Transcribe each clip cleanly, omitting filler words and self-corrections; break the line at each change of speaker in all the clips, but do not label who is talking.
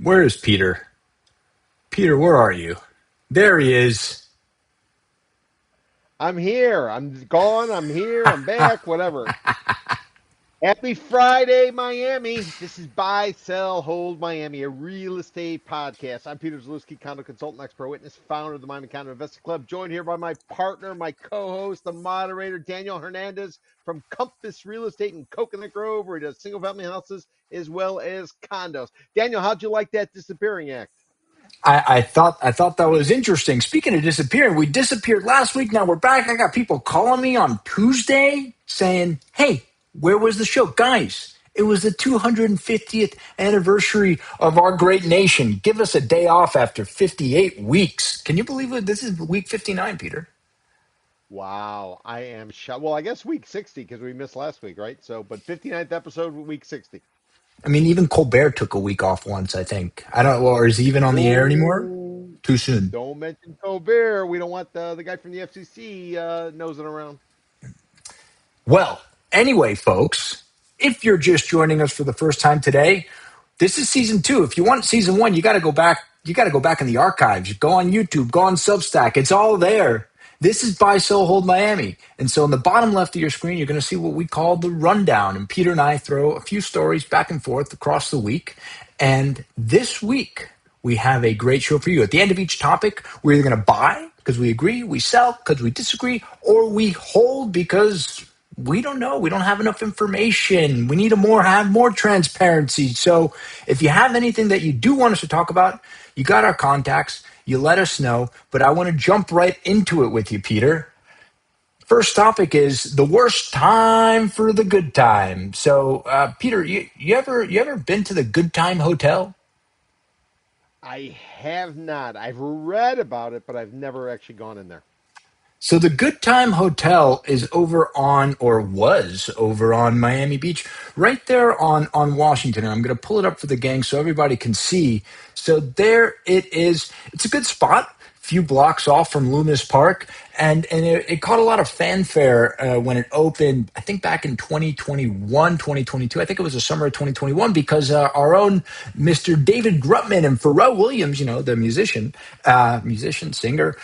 Where is Peter? Peter, where are you? There he is.
I'm here. I'm gone. I'm here. I'm back. Whatever. Happy Friday, Miami. This is Buy, Sell, Hold Miami, a real estate podcast. I'm Peter Zalewski, condo consultant, expert witness, founder of the Miami Condo Investing Club, joined here by my partner, my co-host, the moderator, Daniel Hernandez from Compass Real Estate in Coconut Grove, where he does single-family houses as well as condos. Daniel, how'd you like that disappearing act?
I thought that was interesting. Speaking of disappearing, we disappeared last week. Now we're back. I got people calling me on Tuesday saying, "Hey, where was the show, guys? It was the 250th anniversary of our great nation. Give us a day off after 58 weeks." Can you believe it? This is week 59, Peter.
Wow, I am shocked. Well, I guess week 60 because we missed last week, right? So, but 59th episode, week 60.
I mean, even Colbert took a week off once. I think. I don't. Or is he even on the air anymore?
Oh,
Too soon.
don't mention Colbert. We don't want the guy from the FCC nosing around.
Well, anyway, folks, if you're just joining us for the first time today, this is season two. If you want season one, you got to go back. You got to go back in the archives. Go on YouTube. Go on Substack. It's all there. This is Buy, Sell, Hold Miami. And so, in the bottom left of your screen, you're going to see what we call the rundown. And Peter and I throw a few stories back and forth across the week. And this week, we have a great show for you. At the end of each topic, we're either going to buy because we agree, we sell because we disagree, or we hold because we don't know. We don't have enough information. We need to have more transparency. So if you have anything that you do want us to talk about, you got our contacts. You let us know. But I want to jump right into it with you, Peter. First topic is the worst time for the good time. So, Peter, you ever been to the Good Time Hotel?
I have not. I've read about it, but I've never actually gone in there.
So the Good Time Hotel is over on, or was over on Miami Beach, right there on Washington. And I'm going to pull it up for the gang so everybody can see. So there it is. It's a good spot, a few blocks off from Loomis Park, and it caught a lot of fanfare when it opened. I think back in 2021, 2022. I think it was the summer of 2021 because our own Mr. David Grutman and Pharrell Williams, the musician, singer,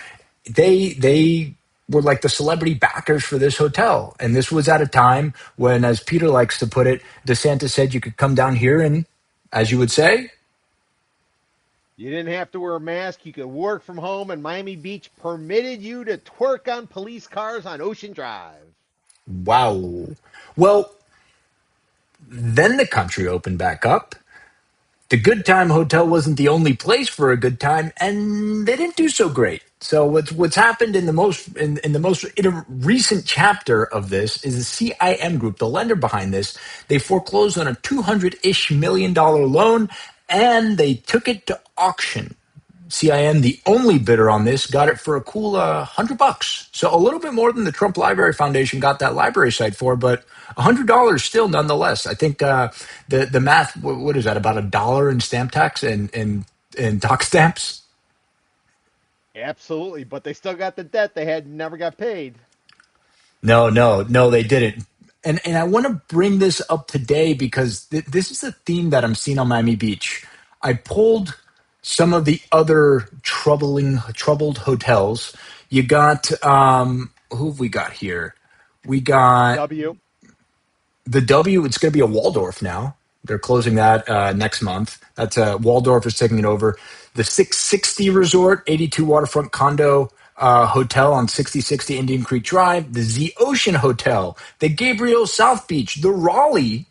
they were like the celebrity backers for this hotel. And this was at a time when, as Peter likes to put it, DeSantis said you could come down here and, as you would say,
You didn't have to wear a mask. You could work from home, and Miami Beach permitted you to twerk on police cars on Ocean Drive.
wow. Well, then the country opened back up. The Good Time Hotel wasn't the only place for a good time, and they didn't do so great. So what's happened in a recent chapter of this is the CIM Group, the lender behind this. They foreclosed on a $200-ish million loan, and they took it to auction. CIM, the only bidder on this, got it for a cool $100. So a little bit more than the Trump Library Foundation got that library site for, but $100 still nonetheless. I think the math, what is that, about $1 in stamp tax and dock stamps?
Absolutely, but they still got the debt they had never got paid.
No, they didn't. And I want to bring this up today because this is a theme that I'm seeing on Miami Beach. I pulled some of the other troubled hotels. You got who have we got here? We got
W.
the W. It's going to be a Waldorf now. They're closing that next month. That's Waldorf is taking it over. The 660 Resort, 82 waterfront condo hotel on 6060 Indian Creek Drive. The Z Ocean Hotel, the Gabriel South Beach, the Raleigh,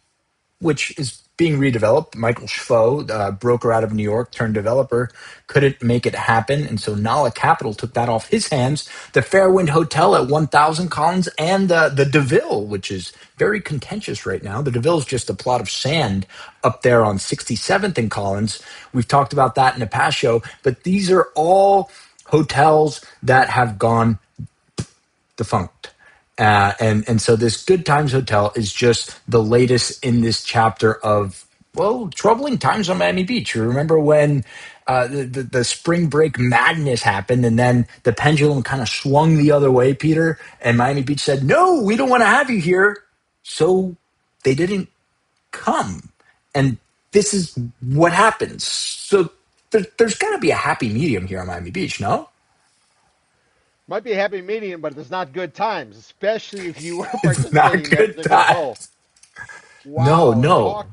which is being redeveloped. Michael Schvo, broker out of New York turned developer, couldn't make it happen. And so Nala Capital took that off his hands. The Fairwind Hotel at 1000 Collins and the DeVille, which is very contentious right now. The DeVille is just a plot of sand up there on 67th and Collins. We've talked about that in a past show, but these are all hotels that have gone defunct. And so this Good Times Hotel is just the latest in this chapter of, well, troubling times on Miami Beach. You remember when the spring break madness happened and then the pendulum kind of swung the other way, Peter, and Miami Beach said, no, we don't want to have you here. So they didn't come. And this is what happens. So there's got to be a happy medium here on Miami Beach, no?
Might be a happy medium, but it's not good times, especially if you were
It's not
participating in that
good
particular poll.
times. No,
Wow,
no.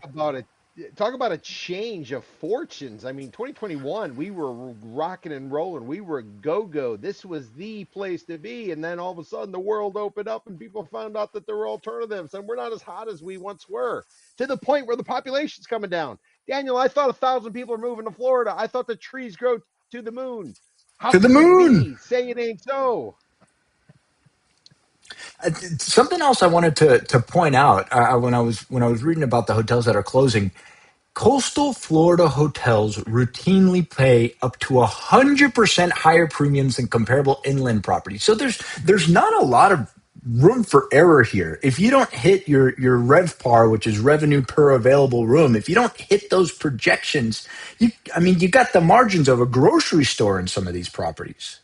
talk about a change of fortunes. I mean, 2021, we were rocking and rolling. We were go-go. This was the place to be. And then all of a sudden the world opened up and people found out that there were alternatives and we're not as hot as we once were, to the point where the population's coming down. Daniel, I thought 1,000 people are moving to Florida. I thought the trees grow to the moon. How
To the
can this
moon.
be? Say it ain't so.
Something else I wanted to point out when I was reading about the hotels that are closing. Coastal Florida hotels routinely pay up to 100% higher premiums than comparable inland properties. So there's not a lot of room for error here. If you don't hit your RevPAR, which is revenue per available room, if you don't hit those projections, you got the margins of a grocery store in some of these properties.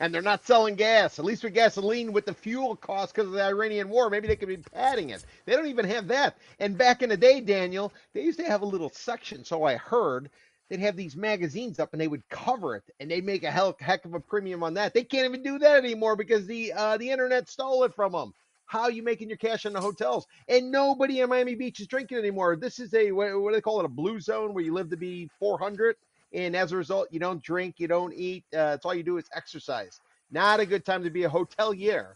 And they're not selling gas. At least with gasoline, with the fuel cost because of the Iranian war, maybe they could be padding it. They don't even have that. And back in the day, Daniel, they used to have a little section, so I heard. They'd have these magazines up and they would cover it and they'd make a heck of a premium on that. They can't even do that anymore because the internet stole it from them. How are you making your cash on the hotels? And nobody in Miami Beach is drinking anymore. This is what do they call it? A blue zone where you live to be 400. And as a result, you don't drink, you don't eat. It's all you do is exercise. Not a good time to be a hotelier.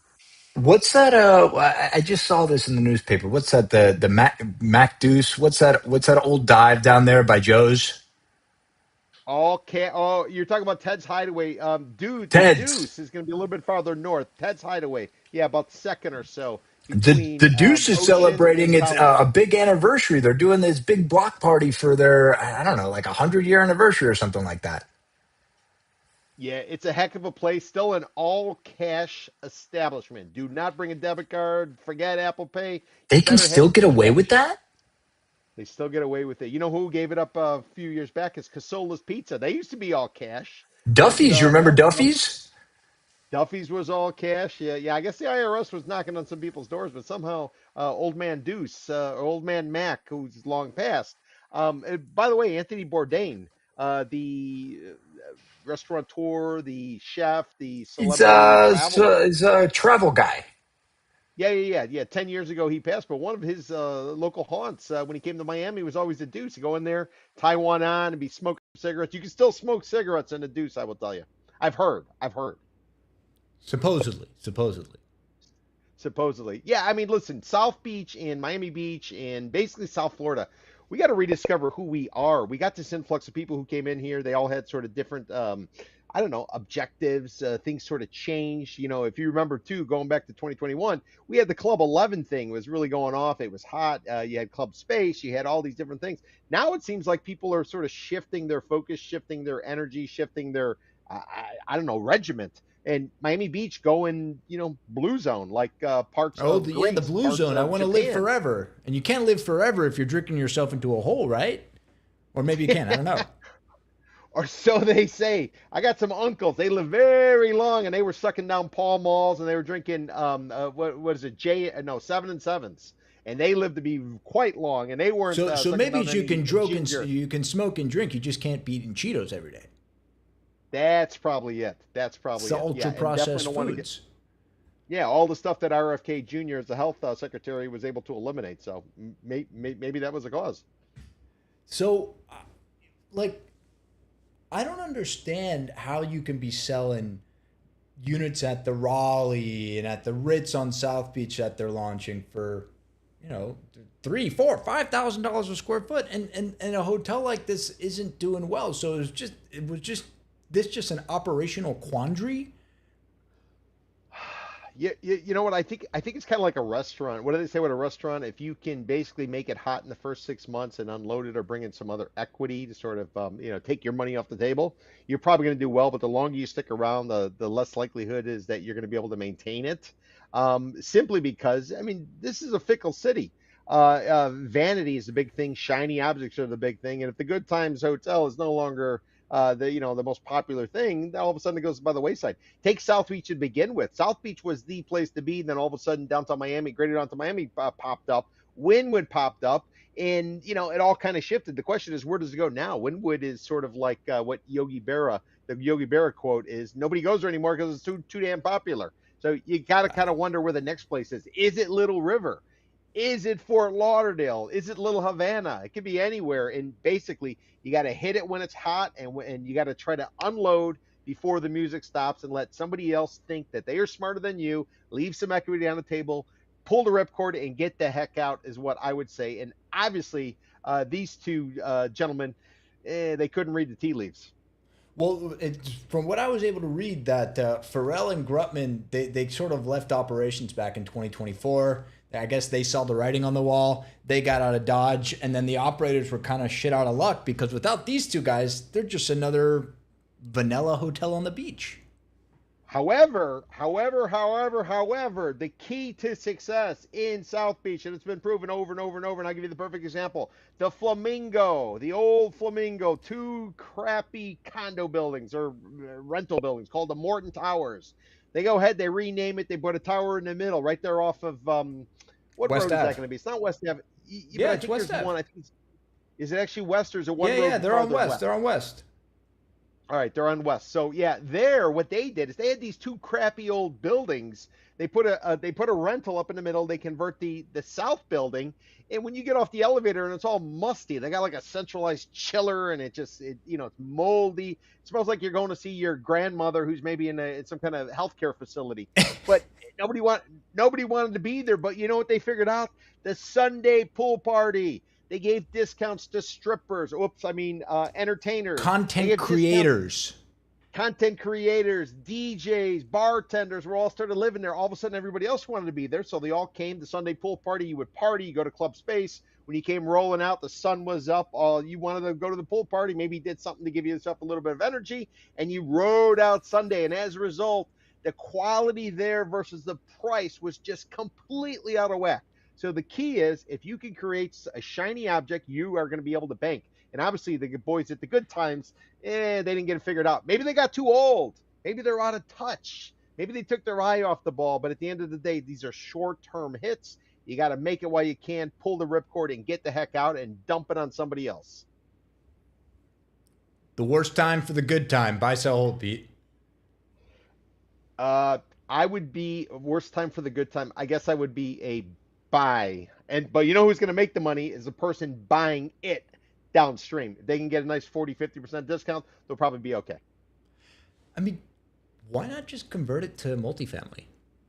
What's that? I just saw this in the newspaper. What's that? The Mac Deuce. What's that? What's that old dive down there by Joe's?
Oh, you're talking about Ted's Hideaway. Dude, the
Ted's.
Deuce is going to be a little bit farther north. Ted's Hideaway, yeah, about second or so
The
between
Deuce is
Ocean
celebrating
and
its
Colony.
a big anniversary. They're doing this big block party for their I don't know, like 100-year anniversary or something like that.
Yeah, it's a heck of a place. Still an all cash establishment. Do not bring a debit card. Forget Apple Pay. You
They can
better
still
have
get away with
cash.
that.
They still get away with it. You know who gave it up a few years back is Casola's Pizza. They used to be all cash, but
Duffy's, you remember
no,
Duffy's?
Duffy's was all cash. Yeah, yeah. I guess the IRS was knocking on some people's doors, but somehow Old Man Deuce, or Old Man Mac, who's long passed. By the way, Anthony Bourdain, the restaurateur, the chef, the
He's
celebrity travel.
he's a travel guy.
Yeah. 10 years ago he passed, but one of his local haunts when he came to Miami was always the Deuce. You go in there, tie one on, and be smoking cigarettes. You can still smoke cigarettes in the Deuce, I will tell you. I've heard.
Supposedly, supposedly.
Supposedly. Yeah, I mean, listen, South Beach and Miami Beach and basically South Florida, we got to rediscover who we are. We got this influx of people who came in here. They all had sort of different, I don't know, objectives. Things sort of changed. You know, if you remember too, going back to 2021, we had the Club 11 thing was really going off. It was hot. You had Club Space. You had all these different things. Now it seems like people are sort of shifting their focus, shifting their energy, shifting their, I don't know, regiment and Miami Beach going, blue zone, like parts
Oh,
of
yeah, the
Greece,
blue
parts
zone. I
of
want to live
Japan.
forever. And you can't live forever if you're drinking yourself into a hole, right? Or maybe you can. I don't know.
Or so they say. I got some uncles. They live very long, and they were sucking down Pall Malls, and they were drinking what is it? No, seven and sevens, and they lived to be quite long, and they weren't
So
sucking
maybe
down
you can
any
drink and
ginger.
you can smoke and drink. You just can't be eating Cheetos every day.
That's probably it. That's
It's
probably
the
it. Yeah,
ultra
and definitely
processed
don't want to get.
foods.
Yeah, all the stuff that RFK Jr. as the health secretary was able to eliminate. So maybe that was the cause.
So, like, I don't understand how you can be selling units at the Raleigh and at the Ritz on South Beach that they're launching for, you know, three, four, $5,000 a square foot, and a hotel like this isn't doing well. So it was just an operational quandary.
You know what? I think it's kind of like a restaurant. What do they say with a restaurant? If you can basically make it hot in the first 6 months and unload it or bring in some other equity to sort of take your money off the table, you're probably going to do well. But the longer you stick around, the less likelihood is that you're going to be able to maintain it. Simply because I mean this is a fickle city. Vanity is the big thing. Shiny objects are the big thing. And if the Good Times Hotel is no longer the most popular thing, then all of a sudden it goes by the wayside. Take South Beach to begin with. South Beach was the place to be. Then all of a sudden, downtown Miami, Greater Downtown Miami popped up Wynwood popped up, and it all kind of shifted. The question is, where does it go now? Wynwood is sort of like what the Yogi Berra quote is: nobody goes there anymore because it's too damn popular. So you got to kind of wonder where the next place is. Is it Little River? Is it Fort Lauderdale? Is it Little Havana? It could be anywhere. And basically, you got to hit it when it's hot, and you got to try to unload before the music stops and let somebody else think that they are smarter than you. Leave some equity on the table, pull the ripcord, and get the heck out is what I would say. And obviously, these two gentlemen, they couldn't read the tea leaves.
Well, from what I was able to read, that Pharrell and Grutman, they sort of left operations back in 2024. I guess they saw the writing on the wall. They got out of Dodge, and then the operators were kind of shit out of luck because without these two guys, they're just another vanilla hotel on the beach.
However, the key to success in South Beach, and it's been proven over and over and over, and I'll give you the perfect example. The Flamingo, the old Flamingo, two crappy condo buildings or rental buildings called the Morton Towers. They go ahead, they rename it, they put a tower in the middle, right there off of, what
West
road is that
Ave.
going to be? It's not West Ave. But
Yeah,
I
it's
think
West
there's
Ave.
one, is it actually West or is it one
Yeah,
road
yeah, they're on
farther
West.
west?
They're on West.
All right, they're on West. So yeah, there what they did is they had these two crappy old buildings. They put a rental up in the middle. They convert the south building, and when you get off the elevator and it's all musty, they got like a centralized chiller, and it's moldy. It smells like you're going to see your grandmother who's maybe in some kind of healthcare facility. But nobody wanted to be there. But you know what they figured out? The Sunday pool party. They gave discounts to strippers. Oops, I mean entertainers. They
Content
gave discounts.
creators.
Content creators, DJs, bartenders were all started living there. All of a sudden, everybody else wanted to be there, so they all came. The Sunday pool party, you would party, you go to Club Space. When you came rolling out, the sun was up. All you wanted to go to the pool party, maybe you did something to give yourself a little bit of energy, and you rode out Sunday. And as a result, the quality there versus the price was just completely out of whack. So the key is if you can create a shiny object, you are going to be able to bank. And obviously, the boys at the Good Times, they didn't get it figured out. Maybe they got too old. Maybe they're out of touch. Maybe they took their eye off the ball. But at the end of the day, these are short-term hits. You got to make it while you can, pull the ripcord and get the heck out and dump it on somebody else.
The worst time for the good time. Buy, sell, hold, Pete.
I would be worst time for the good time. I guess I would be a buy. But you know who's going to make the money is the person buying it downstream. If they can get a nice 40-50% discount, they'll probably be okay.
I mean, why not just convert it to multifamily?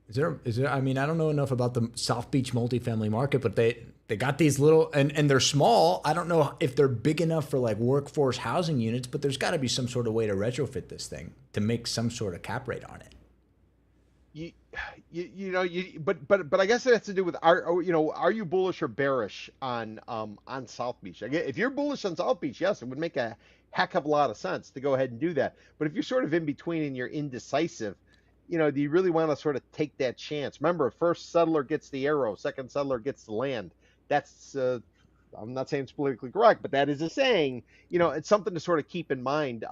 Is there I mean, I don't know enough about the South Beach multifamily market, but they got these little and they're small. I don't know if they're big enough for like workforce housing units, but there's got to be some sort of way to retrofit this thing to make some sort of cap rate on it.
But I guess it has to do with are you bullish or bearish on South Beach? If you're bullish on South Beach, yes, it would make a heck of a lot of sense to go ahead and do that. But if you're sort of in between and you're indecisive, do you really want to sort of take that chance? Remember, first settler gets the arrow, second settler gets the land. That's I'm not saying it's politically correct, but that is a saying. It's something to sort of keep in mind.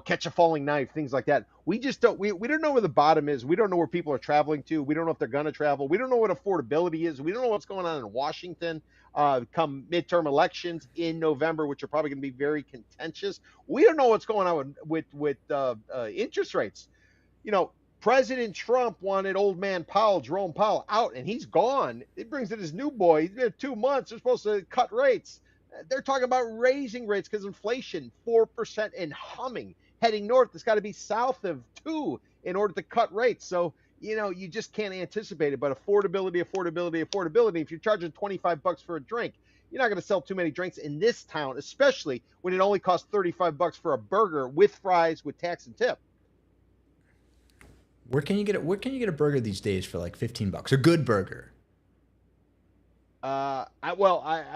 Catch a falling knife, things like that. We just don't. We don't know where the bottom is. We don't know where people are traveling to. We don't know if they're going to travel. We don't know what affordability is. We don't know what's going on in Washington come midterm elections in November, which are probably going to be very contentious. We don't know what's going on with interest rates. President Trump wanted old man Powell, Jerome Powell, out, and he's gone. It brings in his new boy. He's been 2 months. They're supposed to cut rates. They're talking about raising rates because inflation, 4% and humming, heading north. It's got to be south of 2 in order to cut rates. So, you just can't anticipate it. But affordability. If you're charging $25 for a drink, you're not going to sell too many drinks in this town, especially when it only costs $35 for a burger with fries, with tax and tip.
Where can you get it? Where can you get a burger these days for like $15? A good burger.
I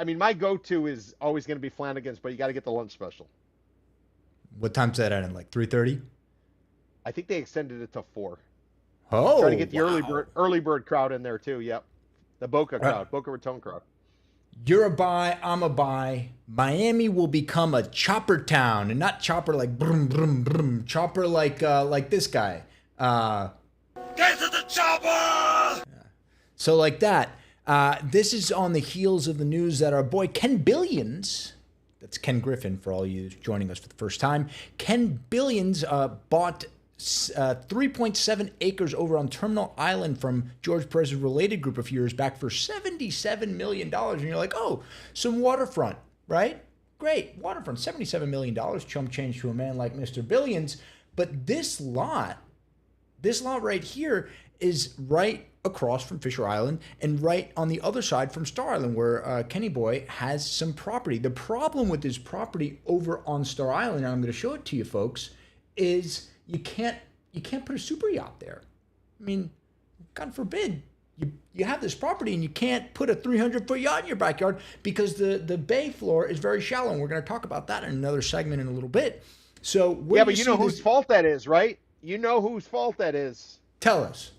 mean, my go-to is always going to be Flanagan's, but you got to get the lunch special.
What time's that at? Like 3:30?
I think they extended it to 4.
Oh,
trying to get the
wow.
early bird crowd in there too. Yep, the Boca crowd, Boca Raton crowd.
You're a buy, I'm a buy. Miami will become a chopper town, and not chopper like brum brum brum. Chopper like this guy. Get to the chopper. So like that. This is on the heels of the news that our boy Ken Billions, that's Ken Griffin for all you joining us for the first time, Ken Billions bought 3.7 acres over on Terminal Island from George Perez's related group a few years back for $77 million. And you're like, oh, some waterfront, right? Great, waterfront, $77 million, chump change to a man like Mr. Billions. But this lot right here is right across from Fisher Island and right on the other side from Star Island where Kenny Boy has some property. The problem with his property over on Star Island, and I'm going to show it to you folks, is you can't put a super yacht there. I mean, God forbid you have this property and you can't put a 300-foot yacht in your backyard because the bay floor is very shallow. And we're going to talk about that in another segment in a little bit. So
yeah, but you know whose fault that is, right? You know whose fault that is.
Tell us.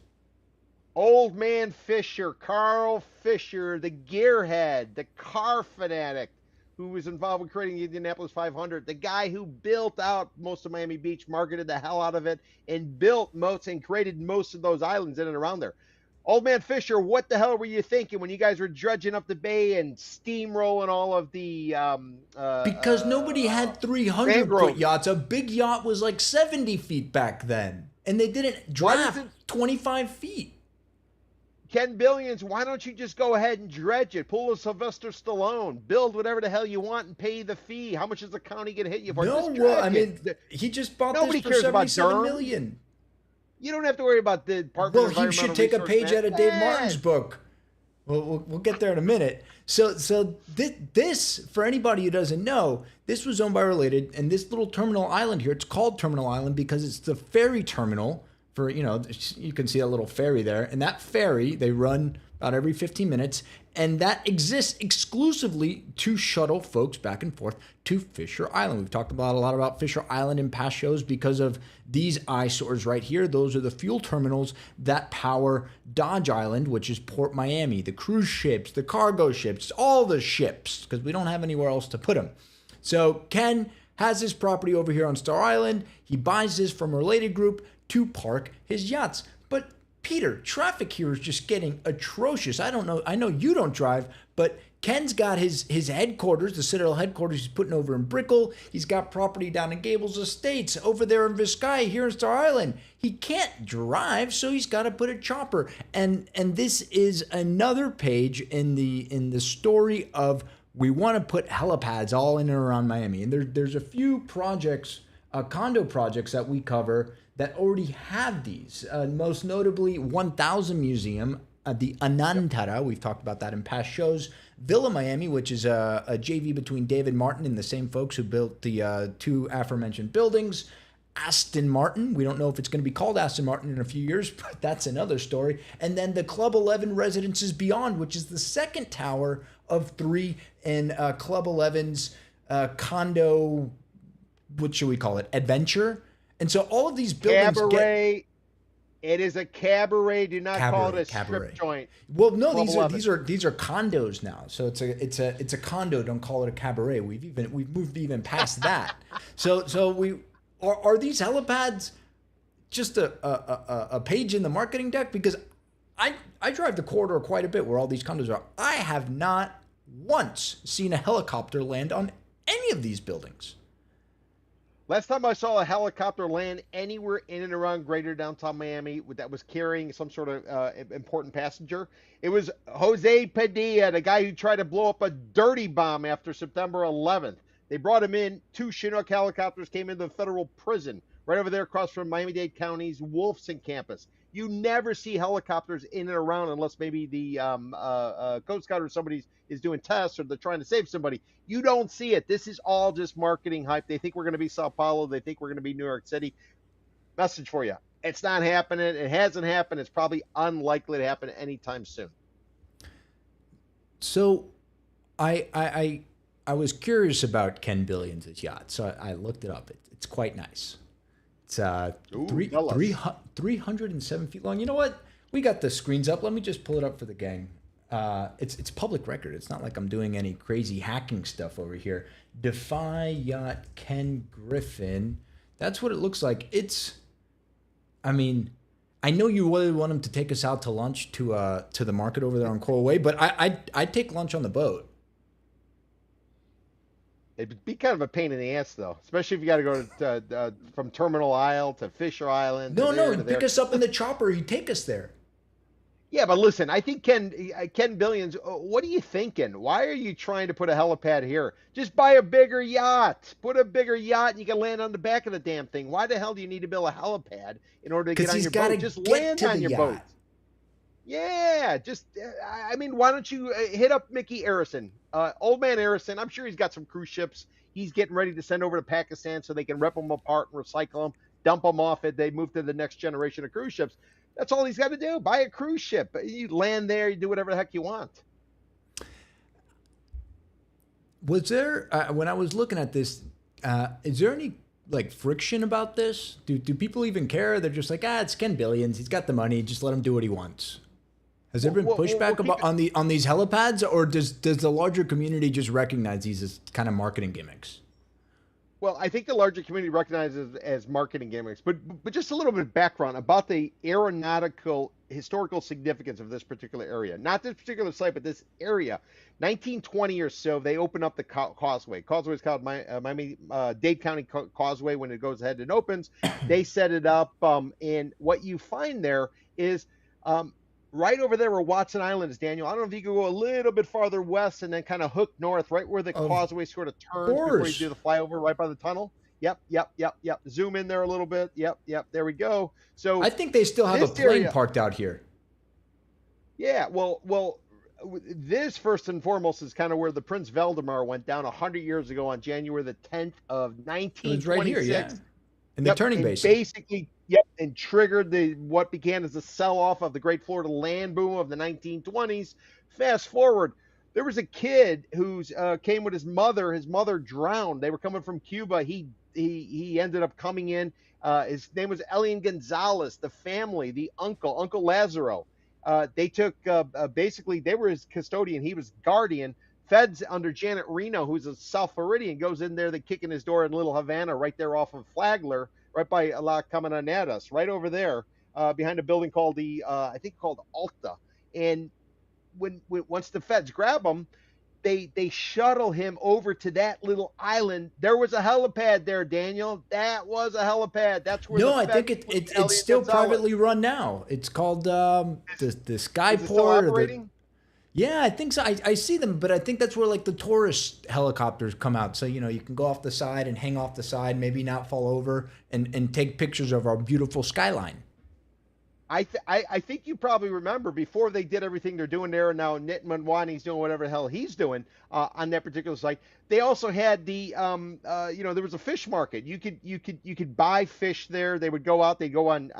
Old man Fisher, Carl Fisher, the gearhead, the car fanatic, who was involved with creating the Indianapolis 500, the guy who built out most of Miami Beach, marketed the hell out of it, and built most and created most of those islands in and around there. Old man Fisher, what the hell were you thinking when you guys were dredging up the bay and steamrolling all of the
because nobody had 300-foot yachts. A big yacht was like 70 feet back then, and they didn't draft 25 feet.
Ken Billions, why don't you just go ahead and dredge it? Pull a Sylvester Stallone, build whatever the hell you want, and pay the fee. How much is the county going to hit you for?
No, well, I mean, he just bought this for $77 million.
You don't have to worry about the Department of Environmental
Well, you should take a page out of Dave Martin's book. We'll get there in a minute. So this, for anybody who doesn't know, this was owned by Related, and this little terminal island here, it's called Terminal Island because it's the ferry terminal for, you can see a little ferry there, and that ferry, they run about every 15 minutes, and that exists exclusively to shuttle folks back and forth to Fisher Island. We've talked about a lot about Fisher Island in past shows because of these eyesores right here. Those are the fuel terminals that power Dodge Island, which is Port Miami, the cruise ships, the cargo ships, all the ships, because we don't have anywhere else to put them. So Ken has his property over here on Star Island. He buys this from a related group to park his yachts. But Peter, traffic here is just getting atrocious. I don't know. I know you don't drive, but Ken's got his headquarters, the Citadel headquarters he's putting over in Brickell. He's got property down in Gables Estates, over there in Vizcaya, here in Star Island. He can't drive, so he's got to put a chopper. And this is another page in the story of we want to put helipads all in and around Miami. And there's a few projects, condo projects that we cover that already have these. Most notably, 1000 Museum, the Anantara. We've talked about that in past shows. Villa Miami, which is a JV between David Martin and the same folks who built the two aforementioned buildings. Aston Martin. We don't know if it's going to be called Aston Martin in a few years, but that's another story. And then the Club 11 Residences Beyond, which is the second tower of 3 in Club 11's condo, what should we call it, adventure. And so all of these buildings
cabaret. It is a cabaret. Do not call it a strip joint.
Well, no, these are condos now. So it's a condo. Don't call it a cabaret. We've moved even past that. So we are these helipads just a page in the marketing deck? Because I drive the corridor quite a bit where all these condos are. I have not once seen a helicopter land on any of these buildings.
Last time I saw a helicopter land anywhere in and around greater downtown Miami that was carrying some sort of important passenger, it was Jose Padilla, the guy who tried to blow up a dirty bomb after September 11th. They brought him in. 2 Chinook helicopters came into the federal prison right over there across from Miami-Dade County's Wolfson campus. You never see helicopters in and around unless maybe the Coast Guard or somebody is doing tests or they're trying to save somebody. You don't see it. This is all just marketing hype. They think we're going to be Sao Paulo. They think we're going to be New York City. Message for you. It's not happening. It hasn't happened. It's probably unlikely to happen anytime soon.
So I was curious about Ken Billions' yacht, so I looked it up. It's quite nice. It's 307 feet long. You know what? We got the screens up. Let me just pull it up for the gang. It's public record. It's not like I'm doing any crazy hacking stuff over here. Defy Yacht Ken Griffin. That's what it looks like. I know you really want him to take us out to lunch to the market over there on Coral Way, but I'd take lunch on the boat.
It'd be kind of a pain in the ass though, especially if you got to go from Terminal Isle to Fisher Island to
No, no,
there to
he'd pick
there.
us up in the chopper. He'd take us there.
Yeah, but listen, I think Ken Billions. What are you thinking? Why are you trying to put a helipad here? Just buy a bigger yacht. Put a bigger yacht, and you can land on the back of the damn thing. Why the hell do you need to build a helipad in order to get
Because
on
he's
your
got to
boat? Just
get
land
to
on
the
your boat.
yacht.
Yeah, just I mean, why don't you hit up Mickey Arison, old man Arison? I'm sure he's got some cruise ships. He's getting ready to send over to Pakistan so they can rip them apart and recycle them, dump them off it. They move to the next generation of cruise ships. That's all he's got to do. Buy a cruise ship. You land there, you do whatever the heck you want.
Was there when I was looking at this? Is there any like friction about this? Do people even care? They're just like, it's Ken Billions. He's got the money. Just let him do what he wants. Has there been pushback about on these helipads, or does the larger community just recognize these as kind of marketing gimmicks?
Well, I think the larger community recognizes as marketing gimmicks, but just a little bit of background about the aeronautical historical significance of this particular area. Not this particular site, but this area. 1920 or so, they open up the causeway. Causeway is called Miami Dade County Causeway when it goes ahead and opens. They set it up, and what you find there is right over there where Watson Island is, Daniel. I don't know if you could go a little bit farther west and then kind of hook north, right where the
Of
causeway sort of turns before you do the flyover, right by the tunnel. Yep, yep, yep, yep. Zoom in there a little bit. Yep, yep. There we go.
I
So
think they still have a
this
plane
area,
parked out here.
yeah. Well, this first and foremost is kind of where the Prince Valdemar went down 100 years ago on January the 10th of
It was right here,
1926.
yeah, in the turning
And
basin.
basically, yep, and triggered the what began as the sell-off of the Great Florida land boom of the 1920s. Fast forward, there was a kid who's came with his mother. His mother drowned. They were coming from Cuba. He ended up coming in. His name was Elian Gonzalez. The family, the Uncle Lazaro. They took basically they were his custodian. He was guardian. Feds under Janet Reno, who's a South Floridian, goes in there. They kick in his door in Little Havana, right there off of Flagler, right by La Camanadas, right over there, behind a building called I think called Alta. And when once the feds grab him, they shuttle him over to that little island. There was a helipad there, Daniel. That was a helipad. That's where
No,
the
I think
feds put
it's
Elian
still
Gonzalez.
privately run now. It's called the
Is it still
Skyport. Or the,
operating?
yeah, I think so. I see them, but I think that's where like the tourist helicopters come out. So you can go off the side and hang off the side, maybe not fall over, and take pictures of our beautiful skyline.
I think you probably remember before they did everything they're doing there, and now Nitin Manwani's doing whatever the hell he's doing on that particular site. They also had the there was a fish market. You could buy fish there. They would go out. They go on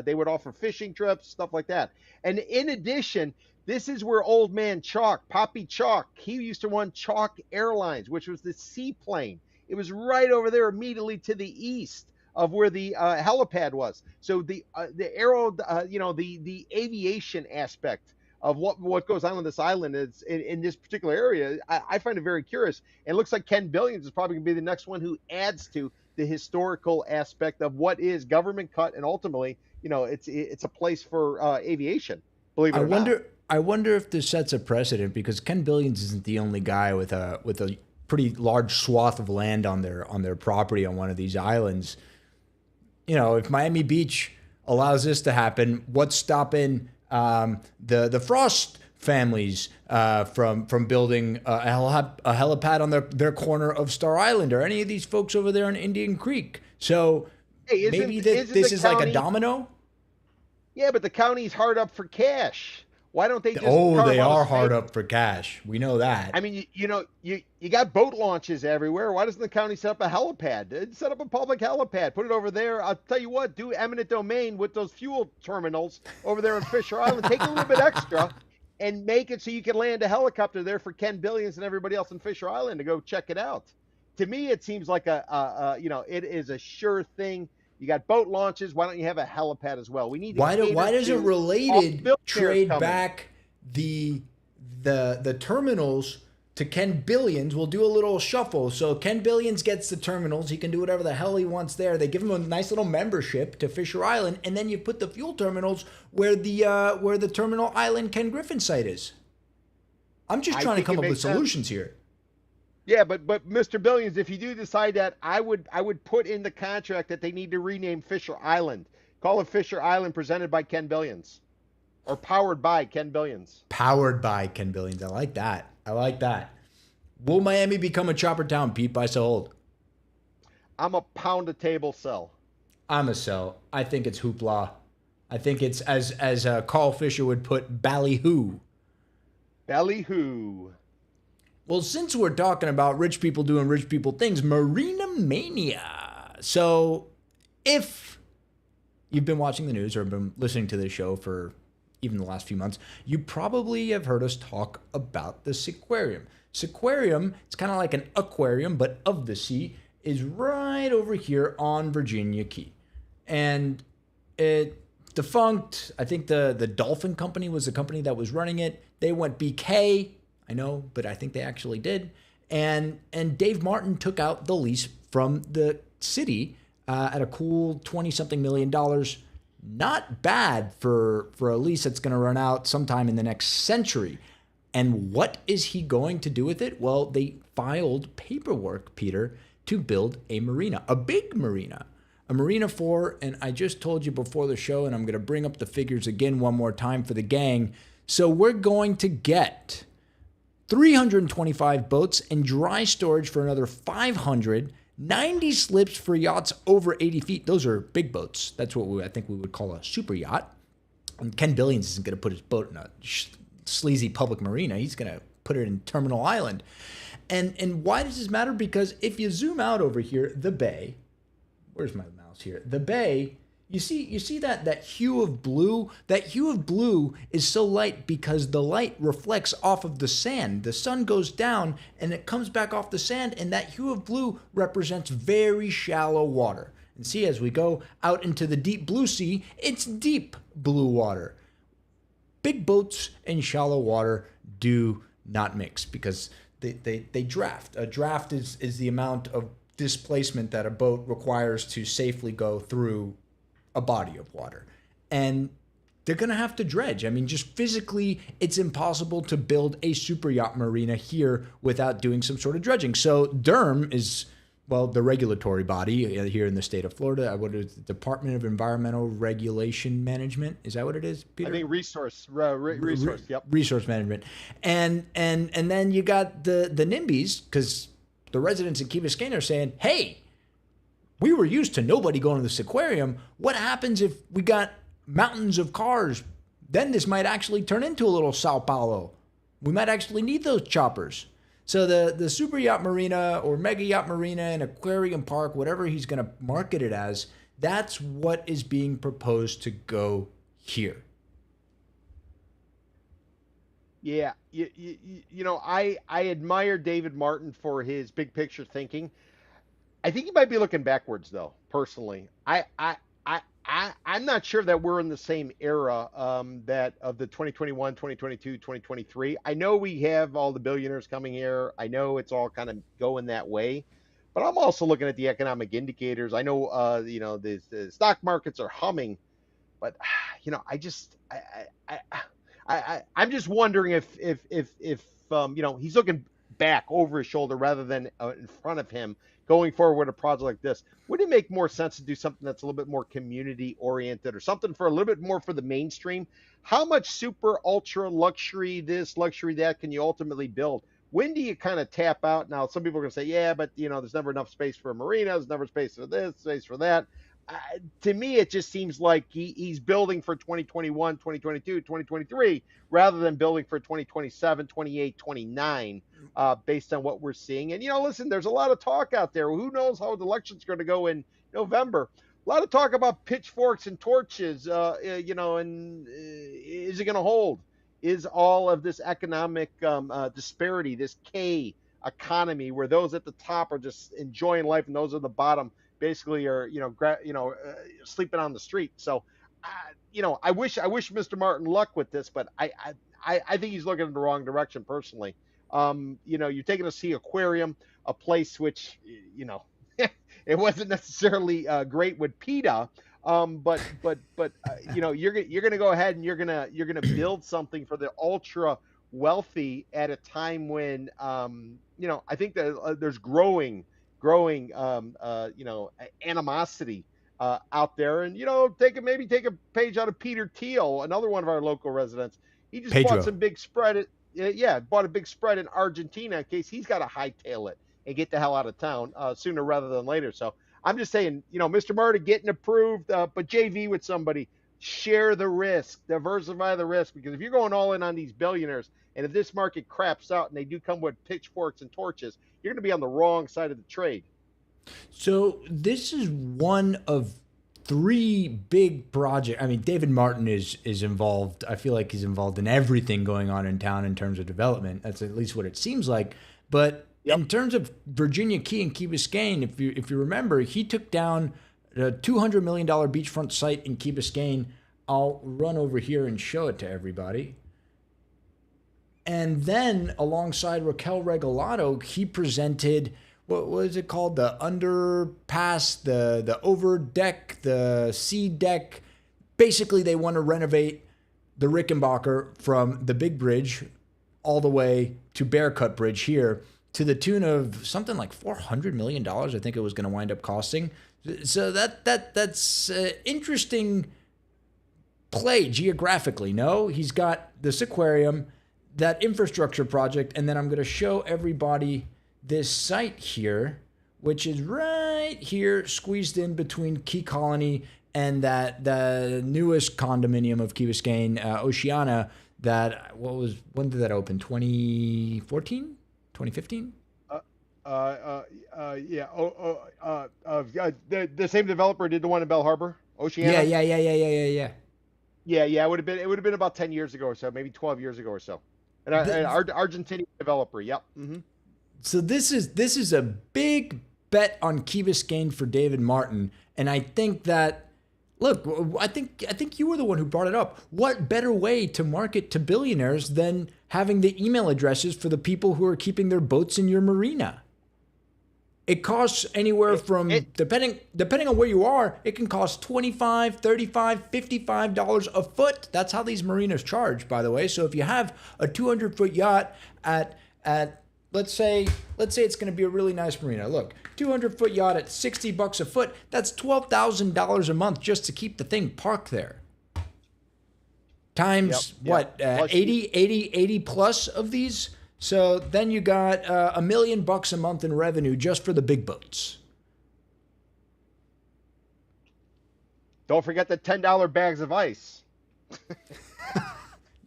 they would offer fishing trips, stuff like that. And in addition, this is where old man Chalk, Poppy Chalk, he used to run Chalk Airlines, which was the seaplane. It was right over there immediately to the east of where the helipad was. So the the aviation aspect of what goes on this island is in this particular area. I find it very curious. And it looks like Ken Billions is probably going to be the next one who adds to the historical aspect of what is government cut, and ultimately, it's a place for aviation. Believe it
I
or not.
wonder. I wonder if this sets a precedent because Ken Billions isn't the only guy with a pretty large swath of land on their property on one of these islands. If Miami Beach allows this to happen, what's stopping the Frost families from building a helipad on their corner of Star Island or any of these folks over there in Indian Creek? So
Hey,
maybe
isn't
this
the
is like a
county?
domino.
Yeah, but the county's hard up for cash. Why don't they just
Oh,
carve
they
out a
are
space?
hard up for cash. We know that.
I mean, you got boat launches everywhere. Why doesn't the county set up a helipad? Set up a public helipad. Put it over there. I'll tell you what, do eminent domain with those fuel terminals over there on Fisher Island. Take a little bit extra and make it so you can land a helicopter there for Ken Billions and everybody else in Fisher Island to go check it out. To me, it seems like it is a sure thing. You got boat launches. Why don't you have a helipad as well? We need to
Why
cater
doesn't
to all the
related
billionaires
trade
coming.
back the terminals to Ken Billions. We'll do a little shuffle. So Ken Billions gets the terminals. He can do whatever the hell he wants there. They give him a nice little membership to Fisher Island, and then you put the fuel terminals where the terminal island Ken Griffin site is. I'm just
I
trying to
think
come
it
up with
makes sense.
solutions here.
Yeah, but Mr. Billions, if you do decide that, I would put in the contract that they need to rename Fisher Island. Call it Fisher Island, presented by Ken Billions, or powered by Ken Billions.
Powered by Ken Billions. I like that. I like that. Will Miami become a chopper town, Pete? Buy, sell, hold.
I'm a pound a table sell.
I'm a sell. I think it's hoopla. I think it's as Carl Fisher would put, ballyhoo.
Ballyhoo.
Well, since we're talking about rich people doing rich people things, Marina Mania. So, if you've been watching the news or been listening to this show for even the last few months, you probably have heard us talk about the Seaquarium. Seaquarium, it's kind of like an aquarium, but of the sea, is right over here on Virginia Key. And it defunct. I think the Dolphin Company was the company that was running it. They went BK. I know, but I think they actually did. And Dave Martin took out the lease from the city at a cool 20-something million dollars. Not bad for a lease that's going to run out sometime in the next century. And what is he going to do with it? Well, they filed paperwork, Peter, to build a marina, a big marina. A marina for, and I just told you before the show, and I'm going to bring up the figures again one more time for the gang. So we're going to get 325 boats and dry storage for another 500, 90 slips for yachts over 80 feet. Those are big boats. That's what I think we would call a super yacht. And Ken Billions isn't going to put his boat in a sleazy public marina. He's going to put it in Terminal Island. And why does this matter? Because if you zoom out over here, the bay, where's my mouse here? The bay, you see that hue of blue? That hue of blue is so light because the light reflects off of the sand. The sun goes down and it comes back off the sand, and that hue of blue represents very shallow water. And see, as we go out into the deep blue sea, it's deep blue water. Big boats and shallow water do not mix because they draft. A draft is the amount of displacement that a boat requires to safely go through a body of water. And they're going to have to dredge. I mean, just physically, it's impossible to build a super yacht marina here without doing some sort of dredging. So DERM is, well, the regulatory body here in the state of Florida. What is it? Department of Environmental Regulation Management? Is that what it is, Peter?
I think resource. Yep.
Resource management. And then you got the NIMBYs, because the residents in Key Biscayne are saying, hey, we were used to nobody going to this aquarium. What happens if we got mountains of cars? Then this might actually turn into a little Sao Paulo. We might actually need those choppers. So the super yacht marina or mega yacht marina and aquarium park, whatever he's going to market it as, that's what is being proposed to go here.
Yeah, I admire David Martin for his big picture thinking. I think he might be looking backwards, though. Personally, I'm not sure that we're in the same era that of the 2021, 2022, 2023. I know we have all the billionaires coming here. I know it's all kind of going that way, but I'm also looking at the economic indicators. I know, the stock markets are humming, but I'm just wondering if he's looking back over his shoulder rather than in front of him going forward with a project like this. Would it make more sense to do something that's a little bit more community oriented or something for a little bit more for the mainstream? How much super ultra luxury this, luxury that can you ultimately build? When do you kind of tap out? Now, some people are going to say, yeah, but there's never enough space for a marina. There's never space for this, space for that. To me, it just seems like he's building for 2021, 2022, 2023, rather than building for 2027, 28, 29, based on what we're seeing. And, listen, there's a lot of talk out there. Who knows how the election's going to go in November? A lot of talk about pitchforks and torches, and is it going to hold? Is all of this economic disparity, this K economy, where those at the top are just enjoying life and those at the bottom basically are sleeping on the street. So I wish Mr. Martin luck with this, but I think he's looking in the wrong direction personally. You're taking to see aquarium, a place which, it wasn't necessarily great with PETA. You're gonna go ahead and you're gonna build something for the ultra wealthy at a time when, I think that there's growing animosity out there. And maybe take a page out of Peter Thiel, another one of our local residents. He just bought
Pedro.
some big spread. Yeah, bought a big spread in Argentina in case he's got to hightail it and get the hell out of town sooner rather than later. So I'm just saying, Mr. Murray getting approved, but JV with somebody, share the risk, diversify the risk, because if you're going all in on these billionaires, and if this market craps out and they do come with pitchforks and torches, you're going to be on the wrong side of the trade.
So this is one of three big projects. I mean, David Martin is involved. I feel like he's involved in everything going on in town in terms of development. That's at least what it seems like. But
Yep.
in terms of Virginia Key and Key Biscayne, if you remember, he took down a $200 million beachfront site in Key Biscayne. I'll run over here and show it to everybody. And then alongside Raquel Regalado, he presented, what was it called? The underpass, the over deck, the sea deck. Basically, they want to renovate the Rickenbacker from the big bridge all the way to Bearcut Bridge here to the tune of something like $400 million. I think it was going to wind up costing. So that's interesting play geographically. No, he's got this aquarium, that infrastructure project, and then I'm going to show everybody this site here, which is right here, squeezed in between Key Colony and the newest condominium of Key Biscayne, Oceana. When did that open? 2014, 2015.
Yeah. The same developer did the one in Bell Harbor,
Yeah,
Oceana.
yeah, yeah, yeah, yeah, yeah, yeah.
Yeah. It would have been about 10 years ago or so, maybe 12 years ago or so. An
Th-
Argentinian developer. Yep.
so this is a big bet on Key Biscayne for David Martin, and I think that. Look, I think you were the one who brought it up. What better way to market to billionaires than having the email addresses for the people who are keeping their boats in your marina? It costs anywhere
It, it,
from, depending on where you are, it can cost $25, $35, $55 a foot. That's how these marinas charge, by the way. So if you have a 200-foot yacht at let's say it's going to be a really nice marina. Look, 200-foot yacht at $60 a foot, that's $12,000 a month just to keep the thing parked there.
yep.
Times
Yep.
what,
Plus,
80 plus of these. So then you got $1 million a month in revenue just for the big boats.
don't forget the $10 bags of ice.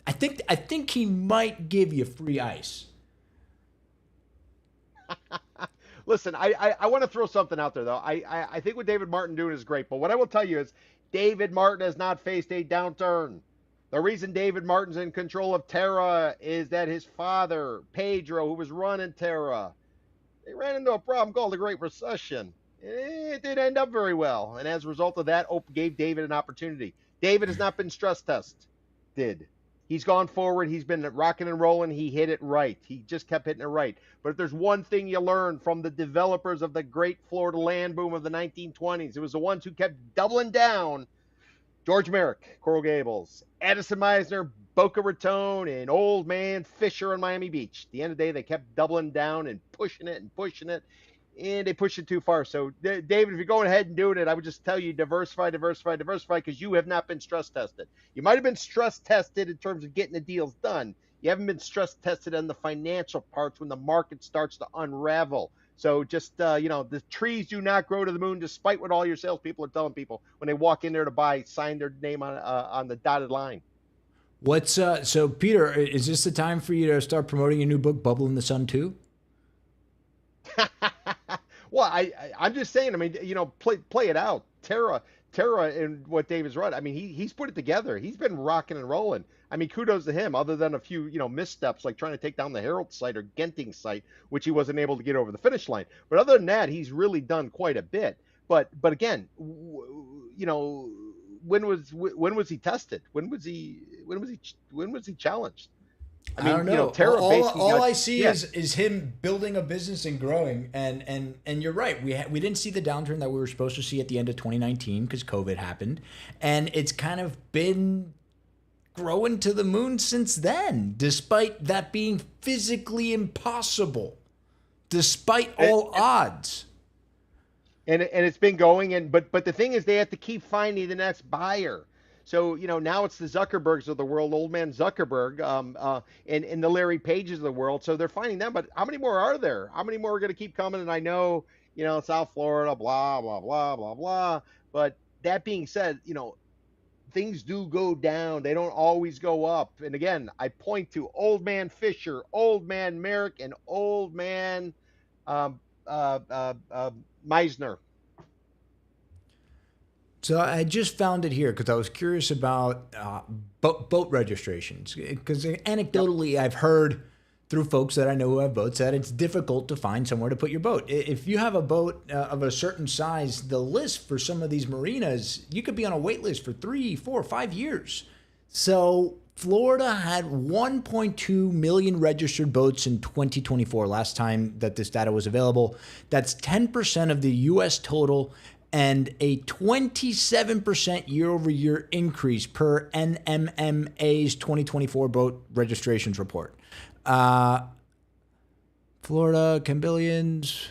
I think he might give you free ice.
Listen, I want to throw something out there though. I think what David Martin doing is great, but what I will tell you is David Martin has not faced a downturn. The reason David Martin's in control of Terra is that his father, Pedro, who was running Terra, they ran into a problem called the Great Recession. It didn't end up very well, and as a result of that, gave David an opportunity. David has not been stress tested. He's gone forward. He's been rocking and rolling. He hit it right. He just kept hitting it right. But if there's one thing you learn from the developers of the great Florida land boom of the 1920s, it was the ones who kept doubling down. George Merrick, Coral Gables, Addison Meisner, Boca Raton, and Old Man Fisher on Miami Beach. At the end of the day, they kept doubling down and pushing it, and they pushed it too far. So, David, if you're going ahead and doing it, I would just tell you diversify, because you have not been stress tested. You might have been stress tested in terms of getting the deals done. You haven't been stress tested on the financial parts when the market starts to unravel. So just the trees do not grow to the moon, despite what all your salespeople are telling people when they walk in there to buy, sign their name on the dotted line.
What's so Peter? Is this the time for you to start promoting your new book, Bubble in the Sun 2?
Well, I'm just saying. I mean, play it out. Terra, and what David's run. I mean, he's put it together. He's been rocking and rolling. I mean, kudos to him. Other than a few missteps like trying to take down the Herald site or Genting site, which he wasn't able to get over the finish line. But other than that, he's really done quite a bit. But again, when was he tested? When was he challenged? I
I
mean,
don't know.
Terra basically
All
got,
I see
yeah,
is him building a business and growing. And you're right. We didn't see the downturn that we were supposed to see at the end of 2019 because COVID happened, and it's kind of been growing to the moon since then, despite that being physically impossible, despite
and,
all odds.
and it's been going, and but the thing is they have to keep finding the next buyer. So now it's the Zuckerbergs of the world, old man Zuckerberg, and the Larry Pages of the world. So they're finding them, but how many more are there? How many more are going to keep coming? And I know, South Florida, blah blah blah blah blah. But that being said, things do go down. They don't always go up. And again, I point to old man Fisher, old man Merrick, and old man um, Meisner.
So I just found it here because I was curious about boat registrations. Because
Yep.
anecdotally, I've heard through folks that I know who have boats that it's difficult to find somewhere to put your boat. If you have a boat of a certain size, the list for some of these marinas, you could be on a wait list for 3, 4, 5 years. So Florida had 1.2 million registered boats in 2024, last time that this data was available. That's 10% of the US total and a 27% year over year increase per NMMA's 2024 boat registrations report. Uh, Florida, Cambillions.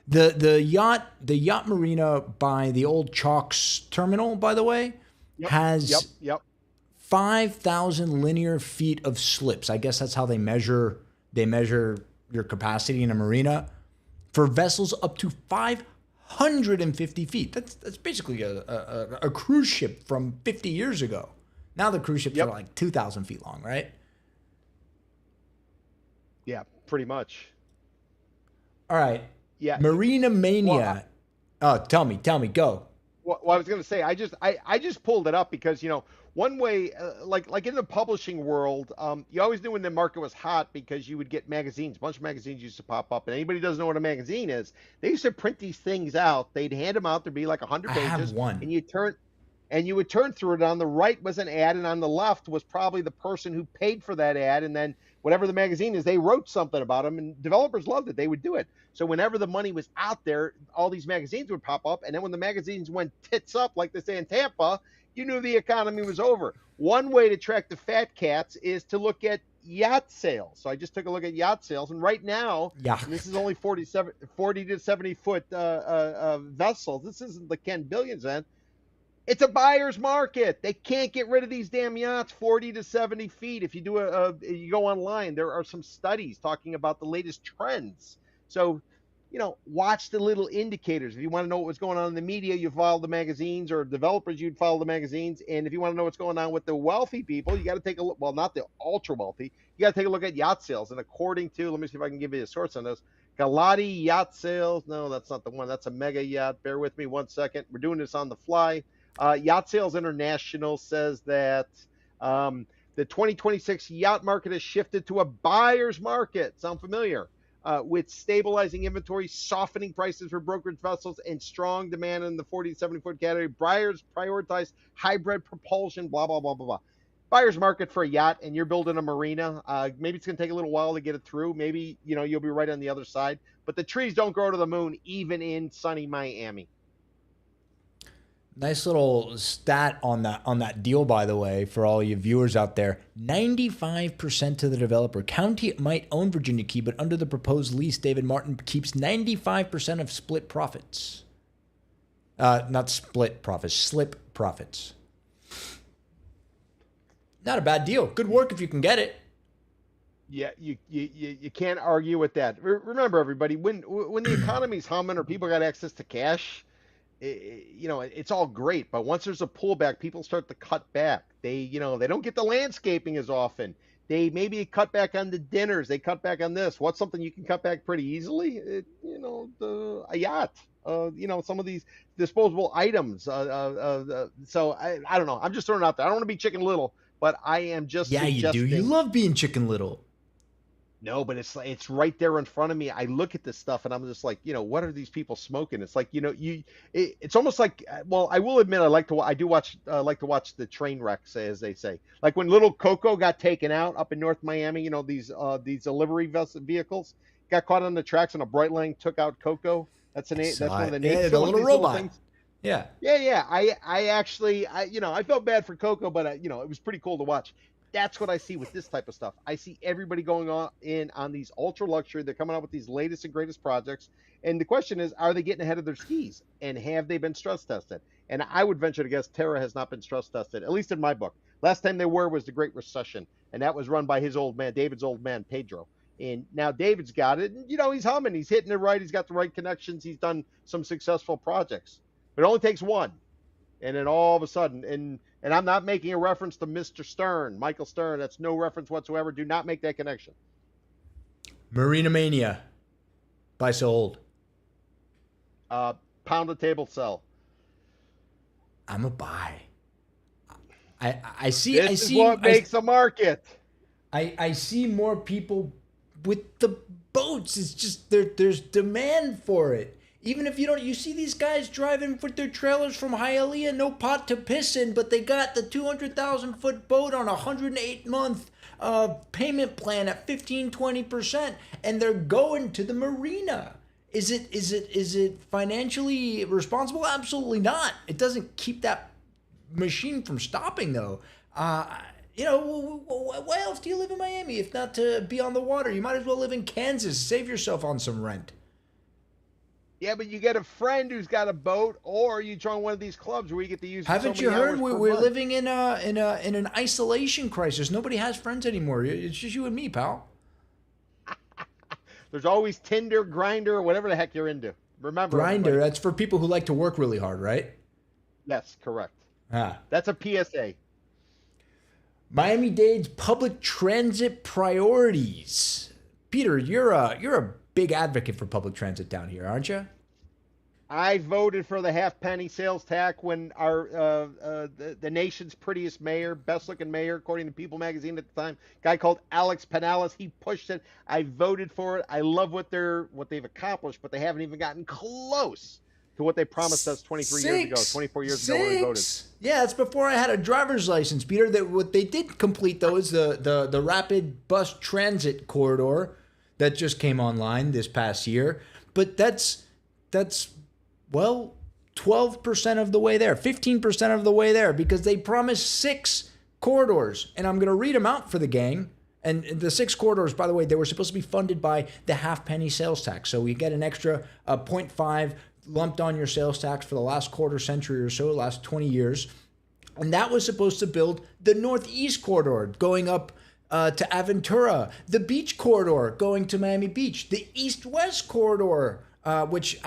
The yacht marina by the old Chalks terminal, by the way,
Yep. Yep.
has
Yep.
5,000 linear feet of slips. I guess that's how they measure your capacity in a marina for vessels up to 550 feet. That's basically a cruise ship from 50 years ago. Now the cruise ships are
Yep.
like 2,000 feet long, right?
Yeah. Pretty much.
All right.
Yeah.
Marina
Well,
Mania. Oh, tell me, go.
Well, I was going to say, I just pulled it up because one way, like in the publishing world, you always knew when the market was hot because you would get magazines. A bunch of magazines used to pop up, and anybody who doesn't know what a magazine is, they used to print these things out. They'd hand them out. There'd be like 100
I have
pages,
one.
and you would turn through it. On the right was an ad, and on the left was probably the person who paid for that ad, and then whatever the magazine is, they wrote something about them, and developers loved it. They would do it. So whenever the money was out there, all these magazines would pop up, and then when the magazines went tits up, like they say in Tampa, you knew the economy was over. One way to track the fat cats is to look at yacht sales. So I just took a look at yacht sales, and right now,
Yeah.
and this is only 40 to 70 foot vessels. This isn't the Ken Billions end. It's a buyer's market. They can't get rid of these damn yachts 40 to 70 feet. If you you go online, there are some studies talking about the latest trends. So, watch the little indicators. If you want to know what was going on in the media, you follow the magazines, or developers, you'd follow the magazines. And if you want to know what's going on with the wealthy people, you got to take a look. Well, not the ultra wealthy. You got to take a look at yacht sales. And according to, let me see if I can give you a source on this. Galati yacht sales. No, that's not the one. That's a mega yacht. Bear with me 1 second. We're doing this on the fly. Yacht Sales International says that the 2026 yacht market has shifted to a buyer's market. Sound familiar? With stabilizing inventory, softening prices for brokerage vessels, and strong demand in the 40 to 70 foot category. Buyers prioritize hybrid propulsion, blah, blah, blah, blah, blah. Buyer's market for a yacht, and you're building a marina. Maybe it's going to take a little while to get it through. Maybe, you'll be right on the other side. But the trees don't grow to the moon, even in sunny Miami.
Nice little stat on that deal, by the way, for all you viewers out there. 95% to the developer. County might own Virginia Key, but under the proposed lease, David Martin keeps 95% of split profits. Not split profits, slip profits. Not a bad deal. Good work if you can get it.
Yeah, you can't argue with that. Remember, everybody, when the economy's humming or people got access to cash, it's all great. But once there's a pullback, people start to cut back. They don't get the landscaping as often. They maybe cut back on the dinners. They cut back on this. What's something you can cut back pretty easily? A yacht. Some of these disposable items. So I don't know. I'm just throwing it out there. I don't want to be Chicken Little, but I am just
Yeah, you do. You
suggesting.
love being Chicken Little.
No, but it's right there in front of me. I look at this stuff and I'm just like, what are these people smoking? It's like, it's almost like, well, I will admit I do watch like to watch the train wrecks, as they say. Like when little Coco got taken out up in North Miami, these delivery vehicles got caught on the tracks and a bright line took out Coco.
I
That's
saw
one of
it.
the
Yeah,
names
the
of one of
little
these little
robot.
things.
Yeah.
Yeah, yeah. I actually, I felt bad for Coco, but it was pretty cool to watch. That's what I see with this type of stuff. I see everybody going on these ultra luxury. They're coming out with these latest and greatest projects. And the question is, are they getting ahead of their skis? And have they been stress tested? And I would venture to guess Terra has not been stress tested, at least in my book. Last time they were was the Great Recession, and that was run by his old man, David's old man, Pedro. And now David's got it, and he's humming, he's hitting it right, he's got the right connections, he's done some successful projects. But it only takes one. And then all of a sudden, and I'm not making a reference to Mr. Stern, Michael Stern. That's no reference whatsoever. Do not make that connection.
Marina Mania. Buy so old.
Pound the table, sell.
I'm a buy. I see. I
This is
see.
what makes a market.
I see more people with the boats. It's just there's demand for it. Even if you see these guys driving with their trailers from Hialeah, no pot to piss in, but they got the 200,000-foot boat on a 108-month payment plan at 15-20%, and they're going to the marina. Is it financially responsible? Absolutely not. It doesn't keep that machine from stopping though. Why else do you live in Miami if not to be on the water? You might as well live in Kansas. Save yourself on some rent.
Yeah, but you get a friend who's got a boat, or you join one of these clubs where you get to use.
Haven't
so
you
many
heard
hours
we're
month.
living in an isolation crisis? Nobody has friends anymore. It's just you and me, pal.
There's always Tinder, Grinder, or whatever the heck you're into. Remember,
Grinder.
everybody.
That's for people who like to work really hard, right?
Yes, correct.
Ah.
That's a PSA.
Miami-Dade's public transit priorities. Peter, you're a big advocate for public transit down here, aren't you?
I voted for the half penny sales tax when our the nation's prettiest mayor, best looking mayor, according to People magazine at the time, guy called Alex Penales, he pushed it. I voted for it. I love what they've accomplished, but they haven't even gotten close to what they promised us 23 years ago, 24 years ago when we voted.
Yeah, that's before I had a driver's license, Peter. That what they did complete though is the rapid bus transit corridor that just came online this past year. But that's well, 12% of the way there, 15% of the way there, because they promised 6 corridors. And I'm going to read them out for the gang. And the 6 corridors, by the way, they were supposed to be funded by the half penny sales tax. So we get an extra 0.5 lumped on your sales tax for the last quarter century or so, last 20 years. And that was supposed to build the Northeast corridor going up to Aventura, the beach corridor going to Miami Beach, the East-West corridor, which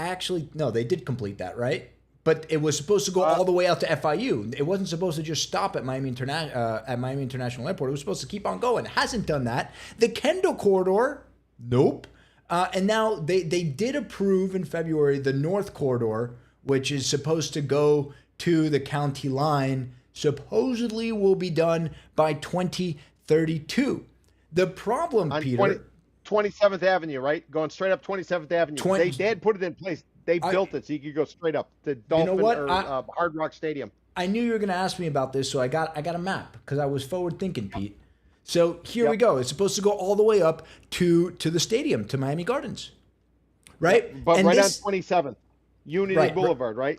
no, they did complete that, right? But it was supposed to go all the way out to FIU. It wasn't supposed to just stop at Miami International Airport. It was supposed to keep on going. It hasn't done that. The Kendall corridor, nope. And now they did approve in February the North corridor, which is supposed to go to the county line. Supposedly will be done by 2032. The problem,
On
Peter...
27th Avenue, right? Going straight up 27th Avenue. They had put it in place. They built it so you could go straight up to Dolphin Hard Rock Stadium.
I knew you were going to ask me about this, so I got a map because I was forward thinking, Pete. So here we go. It's supposed to go all the way up to the stadium, to Miami Gardens, right?
But
and
right on 27th, Unity Boulevard, right?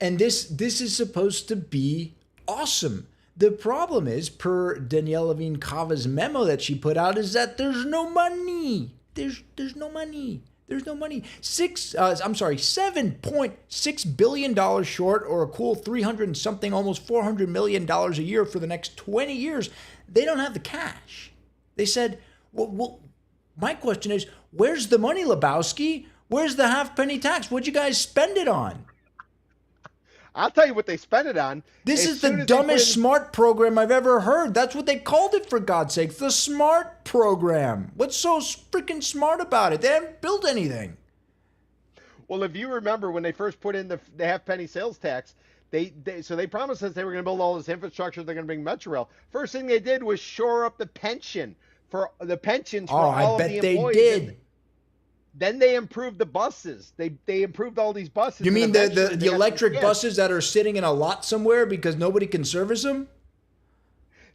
And this is supposed to be awesome. The problem is, per Danielle Levine Cava's memo that she put out, is that there's no money. There's no money. There's no money. $7.6 billion short, or a cool 300 and something, almost $400 million a year for the next 20 years. They don't have the cash. They said, well, my question is, where's the money, Lebowski? Where's the half penny tax? What'd you guys spend it on?
I'll tell you what they spent it on.
This is the dumbest SMART program I've ever heard. That's what they called it, for God's sake. The SMART program. What's so freaking smart about it? They haven't built anything.
Well, if you remember when they first put in the half penny sales tax, they promised us they were going to build all this infrastructure. They're going to bring Metrorail. First thing they did was shore up the pension for the pensions
Oh,
for
I
all of the
bet they
employees, and
did.
then they improved the buses. They improved all these
You
buses, and
mean
eventually
the
they got these
electric
kids.
buses that are sitting in a lot somewhere because nobody can service them?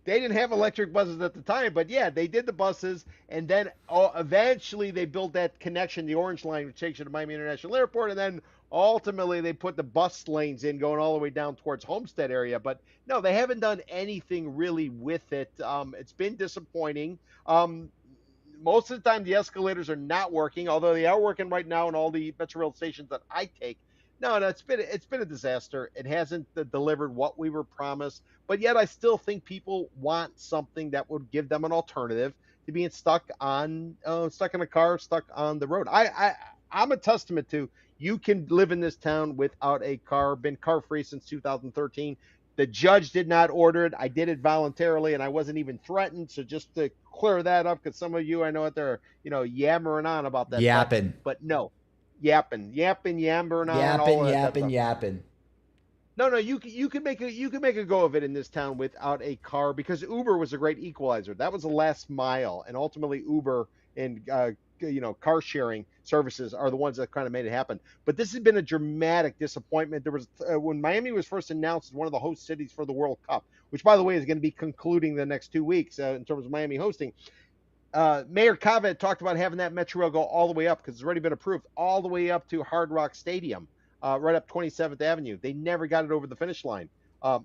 They didn't have electric buses at the time, but yeah, they did the buses, and then eventually they built that connection, the Orange Line, which takes you to Miami International Airport, and then ultimately they put the bus lanes in, going all the way down towards Homestead area. But no, they haven't done anything really with it. It's been disappointing. Most of the time, the escalators are not working, although they are working right now in all the Metro Rail stations that I take. No, it's been a disaster. It hasn't delivered what we were promised, but yet I still think people want something that would give them an alternative to being stuck in a car, stuck on the road. I'm a testament to you can live in this town without a car. Been car free since 2013. The judge did not order it. I did it voluntarily, and I wasn't even threatened. So just to clear that up, because some of you I know out there, yammering on about that, but
Yapping.
but no, yapping, yammering on, all
Yapping,
of that
yapping,
stuff.
yapping.
No, you can make a go of it in this town without a car, because Uber was a great equalizer. That was the last mile, and ultimately Uber and car sharing services are the ones that kind of made it happen. But this has been a dramatic disappointment. There was when Miami was first announced as one of the host cities for the World Cup, which by the way is going to be concluding the next 2 weeks in terms of Miami hosting. Mayor Cava talked about having that Metro Rail go all the way up, because it's already been approved, all the way up to Hard Rock Stadium, right up 27th Avenue. They never got it over the finish line,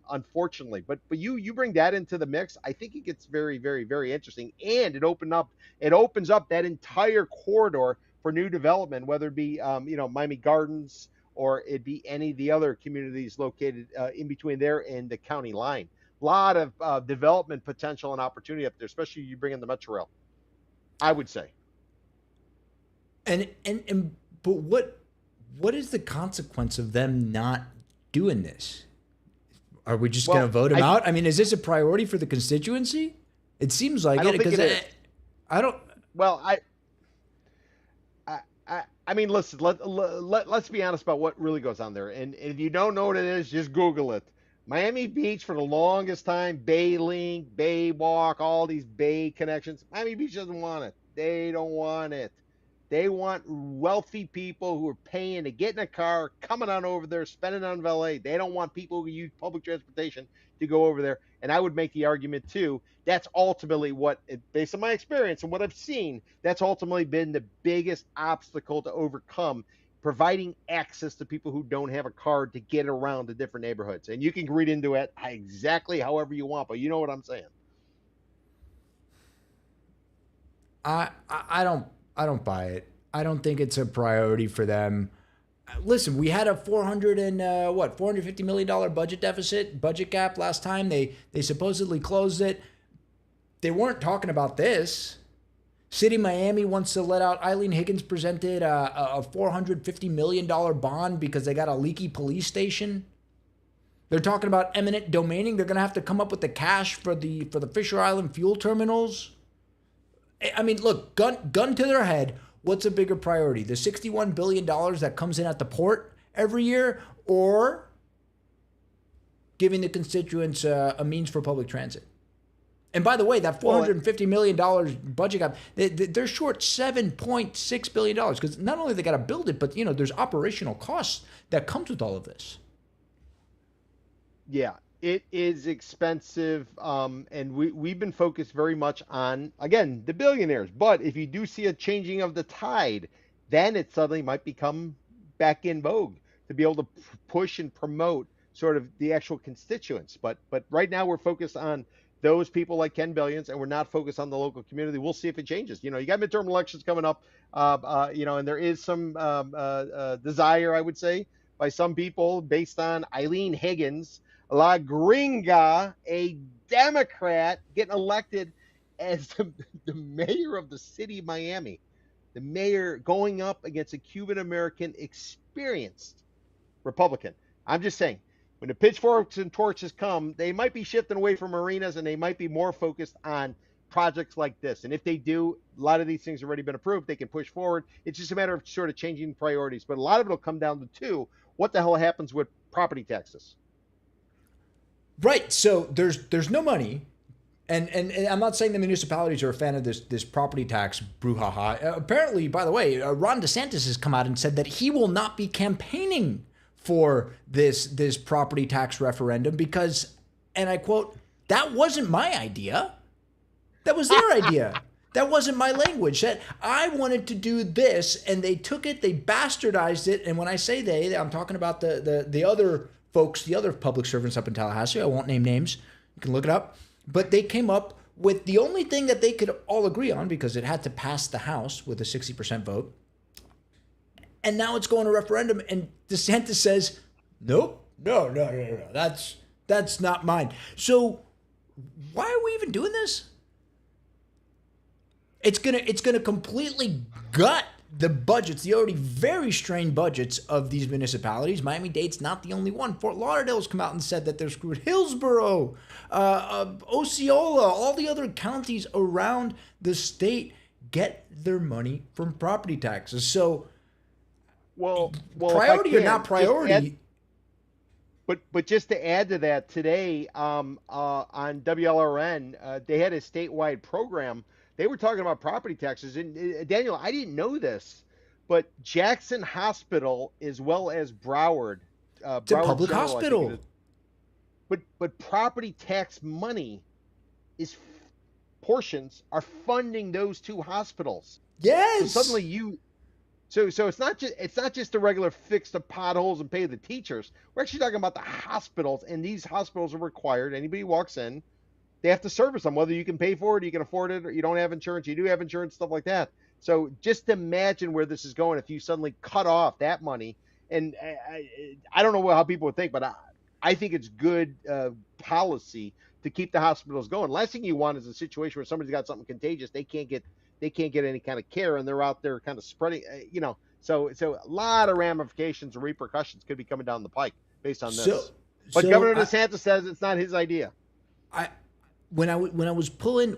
unfortunately. But you bring that into the mix, I think it gets very, very, very interesting, and it opens up that entire corridor for new development, whether it be Miami Gardens, or it be any of the other communities located in between there and the county line. A lot of development potential and opportunity up there, especially you bring in the Metro Rail, I would say.
And but what is the consequence of them not doing this? Are we just going to
Well,
vote him
I
out? I mean, is this a priority for the constituency? It seems like
I
it
don't think
because
it is.
I don't.
Well, I mean, listen. Let's be honest about what really goes on there. And if you don't know what it is, just Google it. Miami Beach for the longest time, Bay Link, Bay Walk, all these Bay connections. Miami Beach doesn't want it. They don't want it. They want wealthy people who are paying to get in a car, coming on over there, spending on valet. They don't want people who use public transportation to go over there. And I would make the argument too. That's ultimately based on my experience and what I've seen, that's ultimately been the biggest obstacle to overcome, providing access to people who don't have a car to get around the different neighborhoods. And you can read into it exactly however you want, but you know what I'm saying.
I don't buy it. I don't think it's a priority for them. Listen, we had a 450 million dollar budget gap last time. They supposedly closed it. They weren't talking about this. City of Miami wants to let out. Eileen Higgins presented a $450 million bond because they got a leaky police station. They're talking about eminent domaining. They're going to have to come up with the cash for the Fisher Island fuel terminals. I mean, look, gun to their head. What's a bigger priority? The $61 billion that comes in at the port every year, or giving the constituents a means for public transit? And by the way, that
Well,
$450 million budget gap, they're short $7.6 billion because not only they got to build it, but there's operational costs that comes with all of this.
yeah, it is expensive, and we've been focused very much on, again, the billionaires. But if you do see a changing of the tide, then it suddenly might become back in vogue to be able to push and promote sort of the actual constituents. But right now we're focused on those people like Ken Billions, and we're not focused on the local community. We'll see if it changes. You got midterm elections coming up, and there is some desire, I would say, by some people based on Eileen Higgins, La Gringa, a Democrat, getting elected as the mayor of the city of Miami. The mayor going up against a Cuban American experienced Republican. I'm just saying, when the pitchforks and torches come, they might be shifting away from arenas, and they might be more focused on projects like this. And if they do, a lot of these things have already been approved. They can push forward. It's just a matter of sort of changing priorities. But a lot of it will come down to two: what the hell happens with property taxes?
Right. So there's no money. And I'm not saying the municipalities are a fan of this property tax brouhaha. Apparently, by the way, Ron DeSantis has come out and said that he will not be campaigning for this property tax referendum because, and I quote, "That wasn't my idea. That was their idea. That wasn't my language. That I wanted to do this, and they took it, they bastardized it. And when I say they, I'm talking about the other folks, the other public servants up in Tallahassee. I won't name names. You can look it up. But they came up with the only thing that they could all agree on because it had to pass the House with a 60% vote. And now it's going to referendum, and DeSantis says, nope, no. That's not mine. So why are we even doing this? It's gonna completely gut the budgets, the already very strained budgets of these municipalities. Miami-Dade's not the only one. Fort Lauderdale's come out and said that they're screwed. Hillsborough, Osceola, all the other counties around the state get their money from property taxes. So,
well,
priority or not priority.
But just to add to that, today on WLRN, they had a statewide program. They were talking about property taxes. And Daniel, I didn't know this, but Jackson Hospital as well as Broward,
It's a public
General,
hospital.
but property tax money is portions are funding those two hospitals.
Yes.
So suddenly so it's not just the regular fix the potholes and pay the teachers. We're actually talking about the hospitals, and these hospitals are required. Anybody who walks in, they have to service them, whether you can pay for it, you can afford it, or you don't have insurance, you do have insurance, stuff like that. So just imagine where this is going if you suddenly cut off that money. And I don't know how people would think, but I think it's good policy to keep the hospitals going. Last thing you want is a situation where somebody's got something contagious, they can't get any kind of care, and they're out there kind of spreading. So a lot of ramifications and repercussions could be coming down the pike based on this. But Governor DeSantis says it's not his idea.
When I was pulling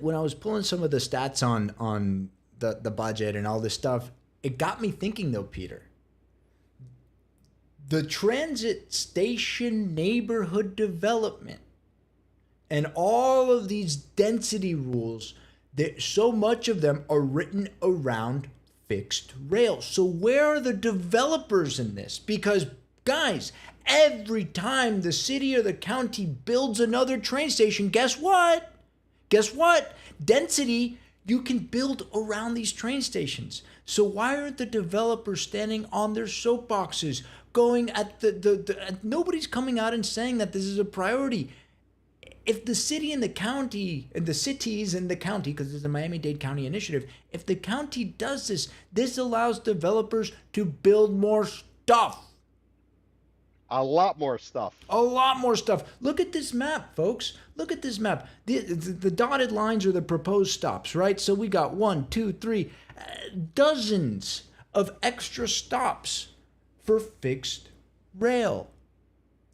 some of the stats on the budget and all this stuff, it got me thinking though, Peter. The transit station neighborhood development and all of these density rules, so much of them are written around fixed rail. So where are the developers in this? Because guys, every time the city or the county builds another train station, guess what? Density, you can build around these train stations. So why aren't the developers standing on their soapboxes, going at nobody's coming out and saying that this is a priority? If the city and the county, and the cities and the county, because it's a Miami-Dade County initiative, if the county does this allows developers to build more stuff.
A lot more stuff.
Look at this map, folks. Look at this map. The dotted lines are the proposed stops, right? So we got 1, 2, 3, dozens of extra stops for fixed rail.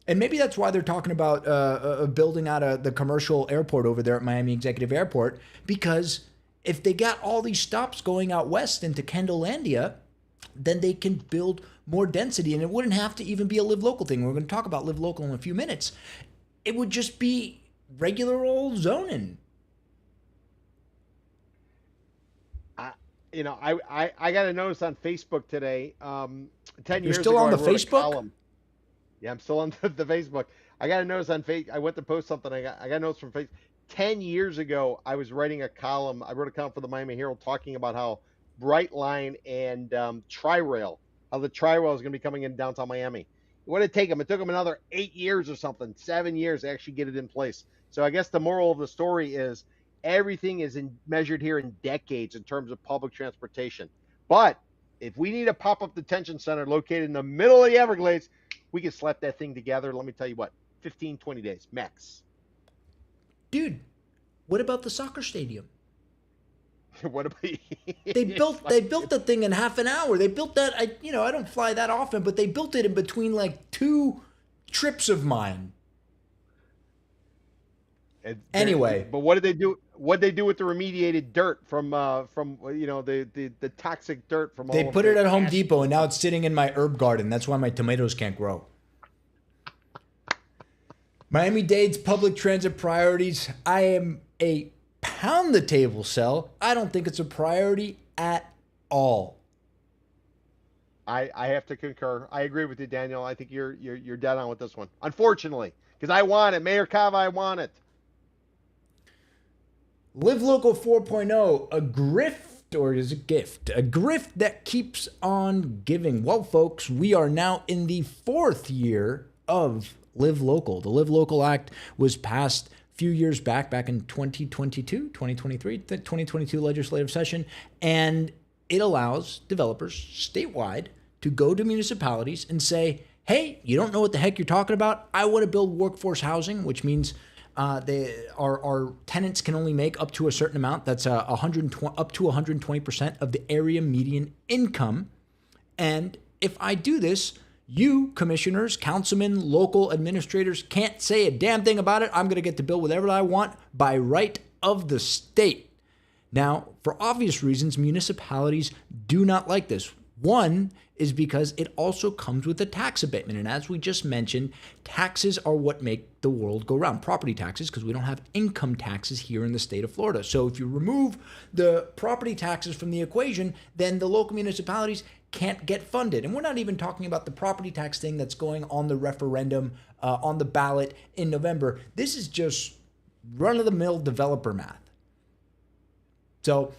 And maybe that's why they're talking about building out the commercial airport over there at Miami Executive Airport, because if they got all these stops going out west into Kendallandia, then they can build more density, and it wouldn't have to even be a live local thing. We're going to talk about live local in a few minutes. It would just be regular old zoning.
I got a notice on Facebook today. 10
You're
years
still
ago,
on the
I wrote a
Facebook?
column. Yeah, I'm still on the Facebook. I got a notice on Facebook. I went to post something. I got a notice from Facebook. 10 years ago, I was writing a column. I wrote a column for the Miami Herald talking about how Brightline and Tri-Rail, how the Tri-Rail is going to be coming in downtown Miami. What did it take them? It took them another 8 years or something, 7 years to actually get it in place. So I guess the moral of the story is everything is measured here in decades in terms of public transportation. But if we need a pop-up detention center located in the middle of the Everglades, we can slap that thing together. Let me tell you what, 15, 20 days max.
Dude, what about the soccer stadium?
What about
They built the thing in half an hour. They built that. I don't fly that often, but they built it in between like 2 trips of mine. Anyway,
but what did they do? What did they do with the remediated dirt from the toxic dirt from?
They put it at Home Depot, and now it's sitting in my herb garden. That's why my tomatoes can't grow. Miami-Dade's public transit priorities. I am a pound the table sell, I don't think it's a priority at all.
I have to concur. I agree with you, Daniel. I think you're dead on with this one. Unfortunately, because I want it, Mayor Cava, I want it.
Live Local 4.0, a grift, or is it gift? A grift that keeps on giving. Well, folks, we are now in the 4th year of Live Local. The Live Local Act was passed a few years back in 2022, 2023, the 2022 legislative session, and it allows developers statewide to go to municipalities and say, hey, you don't know what the heck you're talking about? I want to build workforce housing, which means our tenants can only make up to a certain amount. That's up to 120% of the area median income. And if I do this, you, commissioners, councilmen, local administrators, can't say a damn thing about it. I'm going to get to build whatever I want by right of the state. Now, for obvious reasons, municipalities do not like this. One is because it also comes with a tax abatement. And as we just mentioned, taxes are what make the world go round. Property taxes, because we don't have income taxes here in the state of Florida. So if you remove the property taxes from the equation, then the local municipalities can't get funded. And we're not even talking about the property tax thing that's going on the referendum, on the ballot in November. This is just run-of-the-mill developer math. So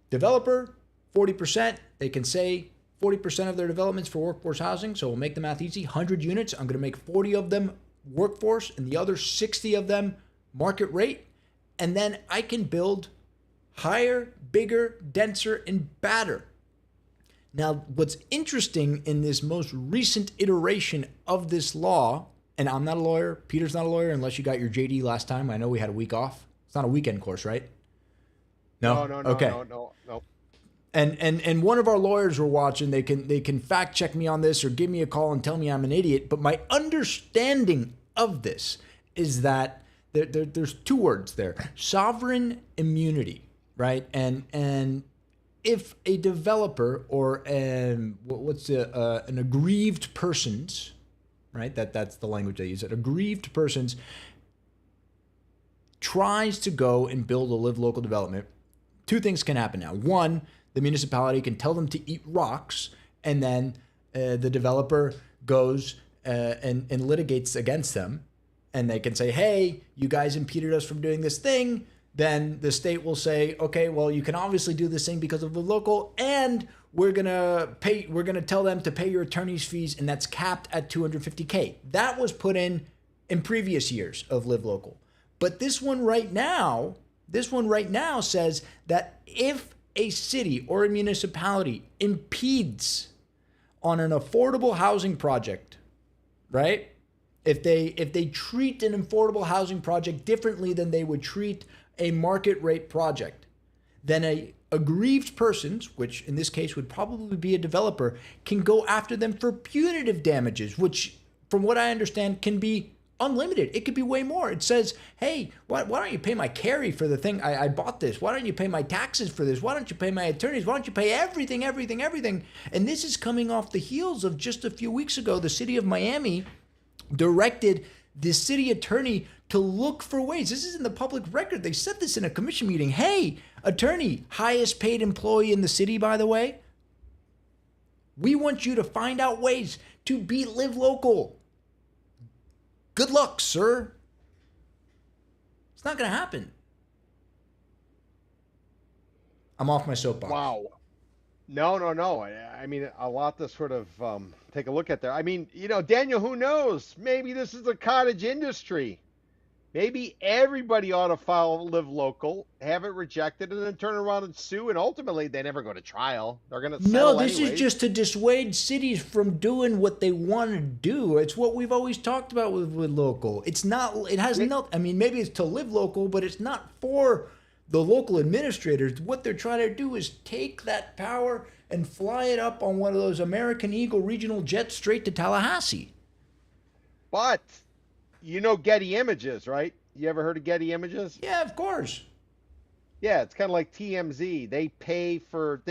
developer, 40%, they can say 40% of their developments for workforce housing. So we'll make the math easy. 100 units, I'm going to make 40 of them workforce and the other 60 of them market rate. And then I can build higher, bigger, denser, and badder. Now, what's interesting in this most recent iteration of this law, and I'm not a lawyer, Peter's not a lawyer, unless you got your JD last time. I know we had a week off. It's not a weekend course, right? No?
No.
Okay.
No.
And one of our lawyers were watching. They can fact check me on this or give me a call and tell me I'm an idiot. But my understanding of this is that there's 2 words there: sovereign immunity, right? And if a developer or an aggrieved persons, right? That's the language they use. It aggrieved persons tries to go and build a live local development. 2 things can happen now. One, the municipality can tell them to eat rocks, and then the developer goes and litigates against them, and they can say, hey, you guys impeded us from doing this thing. Then the state will say, okay, well, you can obviously do this thing because of the local, and we're gonna tell them to pay your attorney's fees, and that's capped at $250K. That was put in previous years of Live Local. But this one right now says that if a city or a municipality impedes on an affordable housing project, right? If they treat an affordable housing project differently than they would treat a market rate project, then a aggrieved persons, which in this case would probably be a developer, can go after them for punitive damages, which from what I understand can be unlimited. It could be way more. It says, hey, why don't you pay my carry for the thing? I bought this. Why don't you pay my taxes for this? Why don't you pay my attorneys? Why don't you pay everything? And this is coming off the heels of just a few weeks ago, the city of Miami directed the city attorney to look for ways. This is in the public record. They said this in a commission meeting. Hey, attorney, highest paid employee in the city, by the way. We want you to find out ways to beat Live Local. Good luck, sir. It's not going to happen. I'm off my soapbox.
Wow. No. I mean, a lot to sort of take a look at there. I mean, Daniel, who knows? Maybe this is a cottage industry. Maybe everybody ought to file Live Local, have it rejected, and then turn around and sue, and ultimately they never go to trial. They're going to settle
No, this
anyways.
is just to dissuade cities from doing what they want to do. It's what we've always talked about with local. It's not, it has no, I mean, maybe it's to live local, but it's not for the local administrators. What they're trying to do is take that power and fly it up on one of those American Eagle regional jets straight to Tallahassee.
But Getty Images, right? You ever heard of Getty Images?
Yeah, of course.
Yeah, it's kind of like TMZ. They pay for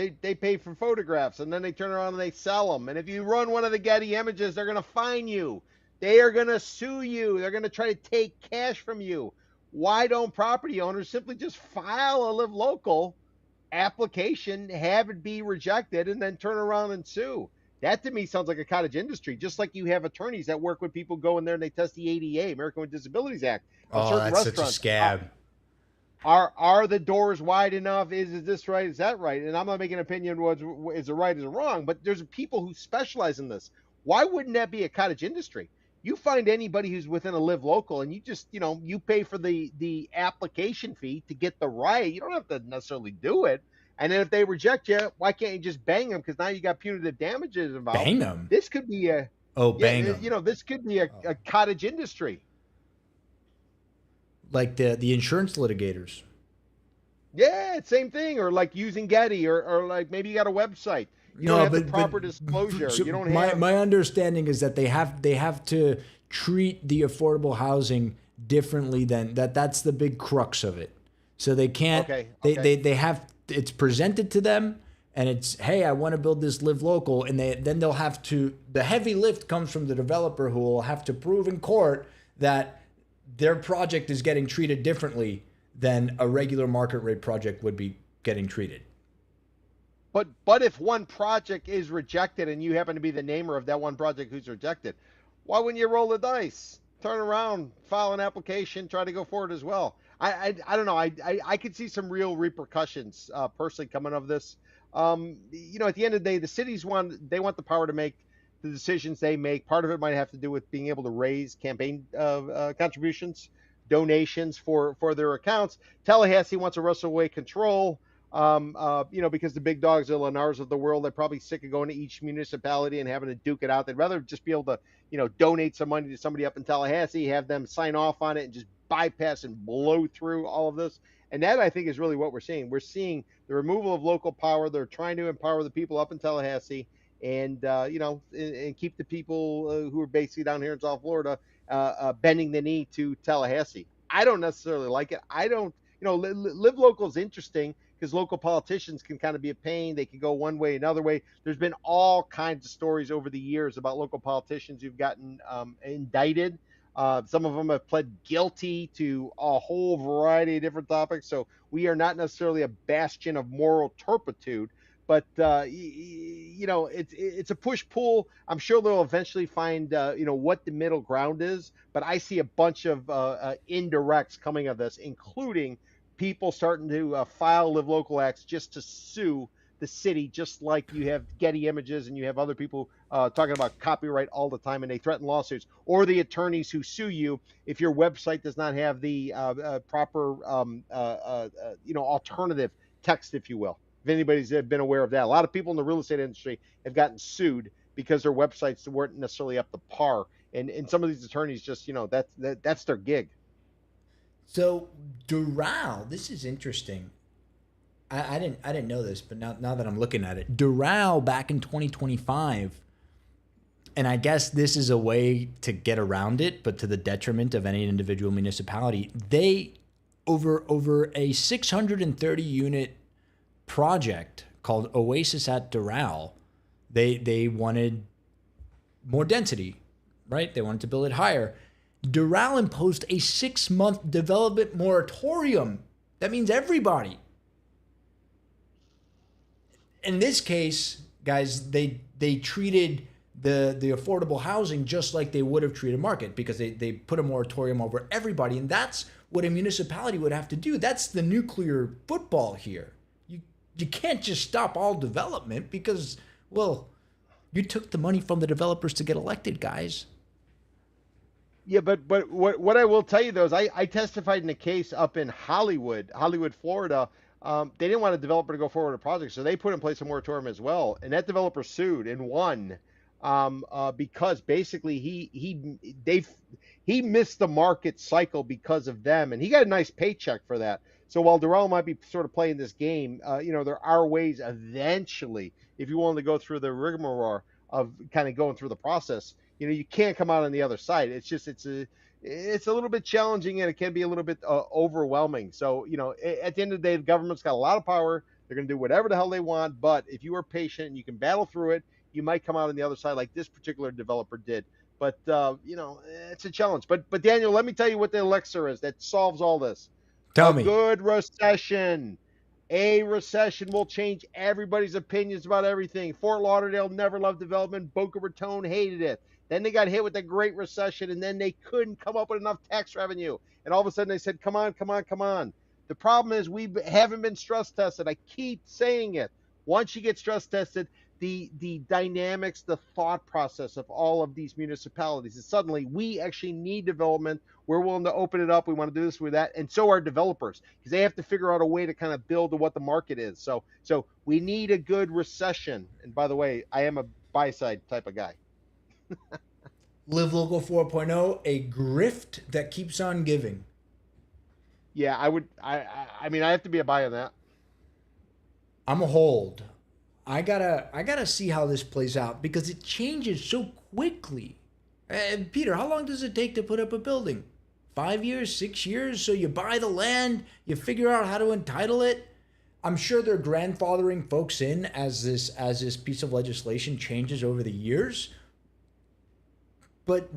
photographs, and then they turn around and they sell them. And if you run one of the Getty Images, they're going to fine you. They are going to sue you. They're going to try to take cash from you. Why don't property owners simply just file a live local application, have it be rejected, and then turn around and sue? That to me sounds like a cottage industry, just like you have attorneys that work with people go in there and they test the ADA, American with Disabilities Act, on
Oh,
certain
that's such a
restaurants.
scab.
Are the doors wide enough? Is this right? Is that right? And I'm not making an opinion was is it right, is it wrong, but there's people who specialize in this. Why wouldn't that be a cottage industry? You find anybody who's within a live local, and you just you pay for the application fee to get the right. You don't have to necessarily do it. And then if they reject you, why can't you just bang them? Because now you got punitive damages involved.
Bang them.
This could be a
Oh,
yeah,
bang them.
this could be a cottage industry.
Like the insurance litigators.
Yeah, same thing. Or like using Getty, or like maybe you got a website. You don't
No,
have the proper disclosure.
so
You don't
my
have.
my understanding is that they have to treat the affordable housing differently than that. That's the big crux of it. So they can't.
Okay,
They
okay.
they they have it's presented to them, and it's, hey, I want to build this live local, and they'll have to. The heavy lift comes from the developer, who will have to prove in court that their project is getting treated differently than a regular market rate project would be getting treated.
But if one project is rejected and you happen to be the namer of that one project who's rejected, why wouldn't you roll the dice? Turn around, file an application, try to go forward as well. I don't know. I could see some real repercussions personally coming of this. At the end of the day, the cities want the power to make the decisions they make. Part of it might have to do with being able to raise campaign contributions, donations for their accounts. Tallahassee wants to wrestle away control. Because the big dogs, the Lennars of the world, they're probably sick of going to each municipality and having to duke it out. They'd rather just be able to, donate some money to somebody up in Tallahassee, have them sign off on it, and just bypass and blow through all of this. And that, I think, is really what we're seeing. We're seeing the removal of local power. They're trying to empower the people up in Tallahassee, and keep the people who are basically down here in South Florida bending the knee to Tallahassee. I don't necessarily like it. I don't. Live local is interesting because local politicians can kind of be a pain. They can go one way, another way. There's been all kinds of stories over the years about local politicians who've gotten indicted. Some of them have pled guilty to a whole variety of different topics. So we are not necessarily a bastion of moral turpitude, but it's a push pull. I'm sure they'll eventually find what the middle ground is. But I see a bunch of indirects coming of this, including people starting to file live local acts just to sue the city, just like you have Getty Images and you have other people talking about copyright all the time, and they threaten lawsuits, or the attorneys who sue you if your website does not have the proper alternative text, if you will. If anybody's been aware of that, a lot of people in the real estate industry have gotten sued because their websites weren't necessarily up to par, and some of these attorneys just that's their gig.
So Doral, this is interesting. I didn't know this, but now that I'm looking at it, Doral back in 2025, and I guess this is a way to get around it, but to the detriment of any individual municipality. They over a 630 unit project called Oasis at Doral, they wanted more density, right? They wanted to build it higher. Doral imposed a 6-month development moratorium. That means everybody. In this case, guys, they treated the affordable housing just like they would have treated market, because they put a moratorium over everybody. And that's what a municipality would have to do. That's the nuclear football here. You can't just stop all development because, well, you took the money from the developers to get elected, guys.
Yeah, but what I will tell you though is I testified in a case up in Hollywood, Florida. They didn't want a developer to go forward with a project, so they put in place a moratorium as well. And that developer sued and won because basically he missed the market cycle because of them, and he got a nice paycheck for that. So while Doral might be sort of playing this game, there are ways eventually, if you're willing to go through the rigmarole of kind of going through the process, you can't come out on the other side. It's a little bit challenging, and it can be a little bit overwhelming. So at the end of the day, the government's got a lot of power. They're going to do whatever the hell they want. But if you are patient and you can battle through it, you might come out on the other side like this particular developer did. But it's a challenge. But Daniel, let me tell you what the elixir is that solves all this.
Tell
A
me.
good recession. A recession will change everybody's opinions about everything. Fort Lauderdale never loved development. Boca Raton hated it. Then they got hit with the Great Recession, and then they couldn't come up with enough tax revenue. And all of a sudden they said, come on, come on, come on. The problem is we haven't been stress tested. I keep saying it. Once you get stress tested, the dynamics, the thought process of all of these municipalities is suddenly we actually need development. We're willing to open it up. We want to do this with that, and so are developers because they have to figure out a way to kind of build to what the market is. So we need a good recession. And by the way, I am a buy side type of guy.
Live Local 4.0, a grift that keeps on giving.
Yeah, I would. I mean, I have to be a buy on that.
I'm a hold. I gotta see how this plays out because it changes so quickly. And Peter, how long does it take to put up a building? 5 years, 6 years? So you buy the land, you figure out how to entitle it. I'm sure they're grandfathering folks in as this piece of legislation changes over the years. But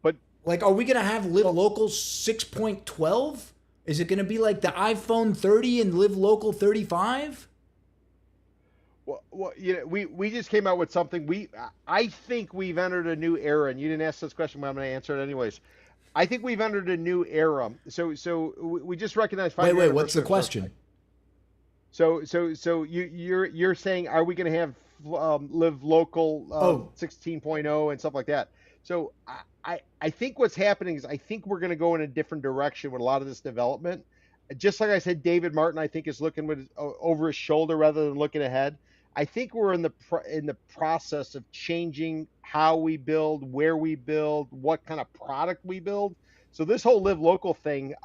But
like, are we gonna have Live Local 6.12? Is it gonna be like the iPhone 30 and Live Local 35?
well, we just came out with something. I think we've entered a new era, and you didn't ask this question, but I'm going to answer it anyways. I think we've entered a new era. So we just recognized
Wait,
5 year
what's the
anniversary of
question?
So you're saying, are we going to have Live Local
Oh,
16.0 and stuff like that? So I think what's happening is I think we're going to go in a different direction with a lot of this development. Just like I said, David Martin I think is looking over his shoulder rather than looking ahead. I think we're in the process of changing how we build, where we build, what kind of product we build. So this whole Live Local thing,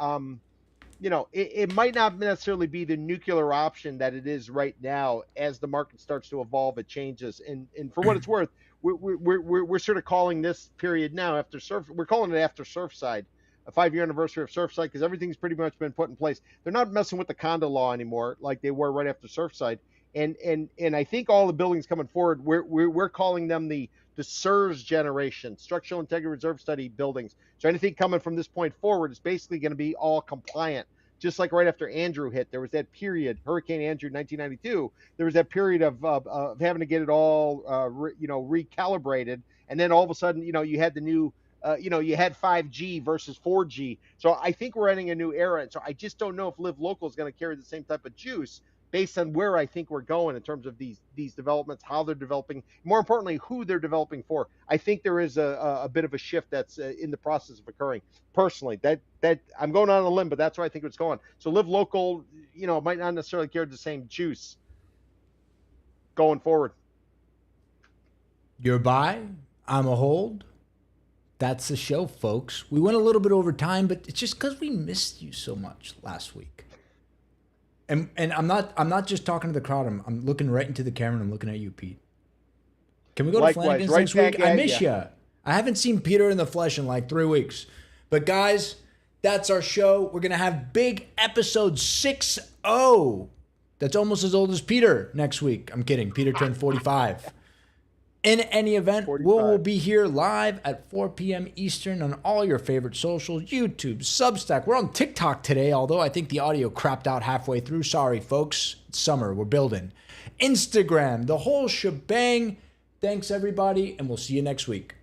it might not necessarily be the nuclear option that it is right now. As the market starts to evolve, it changes. And for what it's worth, we're sort of calling this period now after surf. We're calling it after Surfside, a 5 year anniversary of Surfside, because everything's pretty much been put in place. They're not messing with the condo law anymore like they were right after Surfside. And I think all the buildings coming forward, we're calling them the SIRS generation, structural integrity reserve study buildings. So anything coming from this point forward is basically going to be all compliant. Just like right after Andrew hit, there was that period, Hurricane Andrew, 1992. There was that period of having to get it all, recalibrated, and then all of a sudden, you had the new, you had 5G versus 4G. So I think we're entering a new era, and so I just don't know if Live Local is going to carry the same type of juice based on where I think we're going in terms of these developments, how they're developing, more importantly, who they're developing for. I think there is a bit of a shift that's in the process of occurring. Personally, that I'm going on a limb, but that's where I think it's going. So Live Local, might not necessarily carry the same juice going forward.
you're a buy. I'm a hold. That's the show, folks. We went a little bit over time, but it's just because we missed you so much last week. And I'm not just talking to the crowd. I'm looking right into the camera and I'm looking at you, Pete. Can we go to Flanagan's
right
next week?
back
I
at
miss
ya.
you. I haven't seen Peter in the flesh in like 3 weeks. But guys, that's our show. We're gonna have big episode 60. That's almost as old as Peter next week. I'm kidding. Peter turned 45. In any event,
45.
we'll be here live at 4 p.m. Eastern on all your favorite socials, YouTube, Substack. We're on TikTok today, although I think the audio crapped out halfway through. Sorry, folks. It's summer. We're building. Instagram, the whole shebang. Thanks, everybody, and we'll see you next week.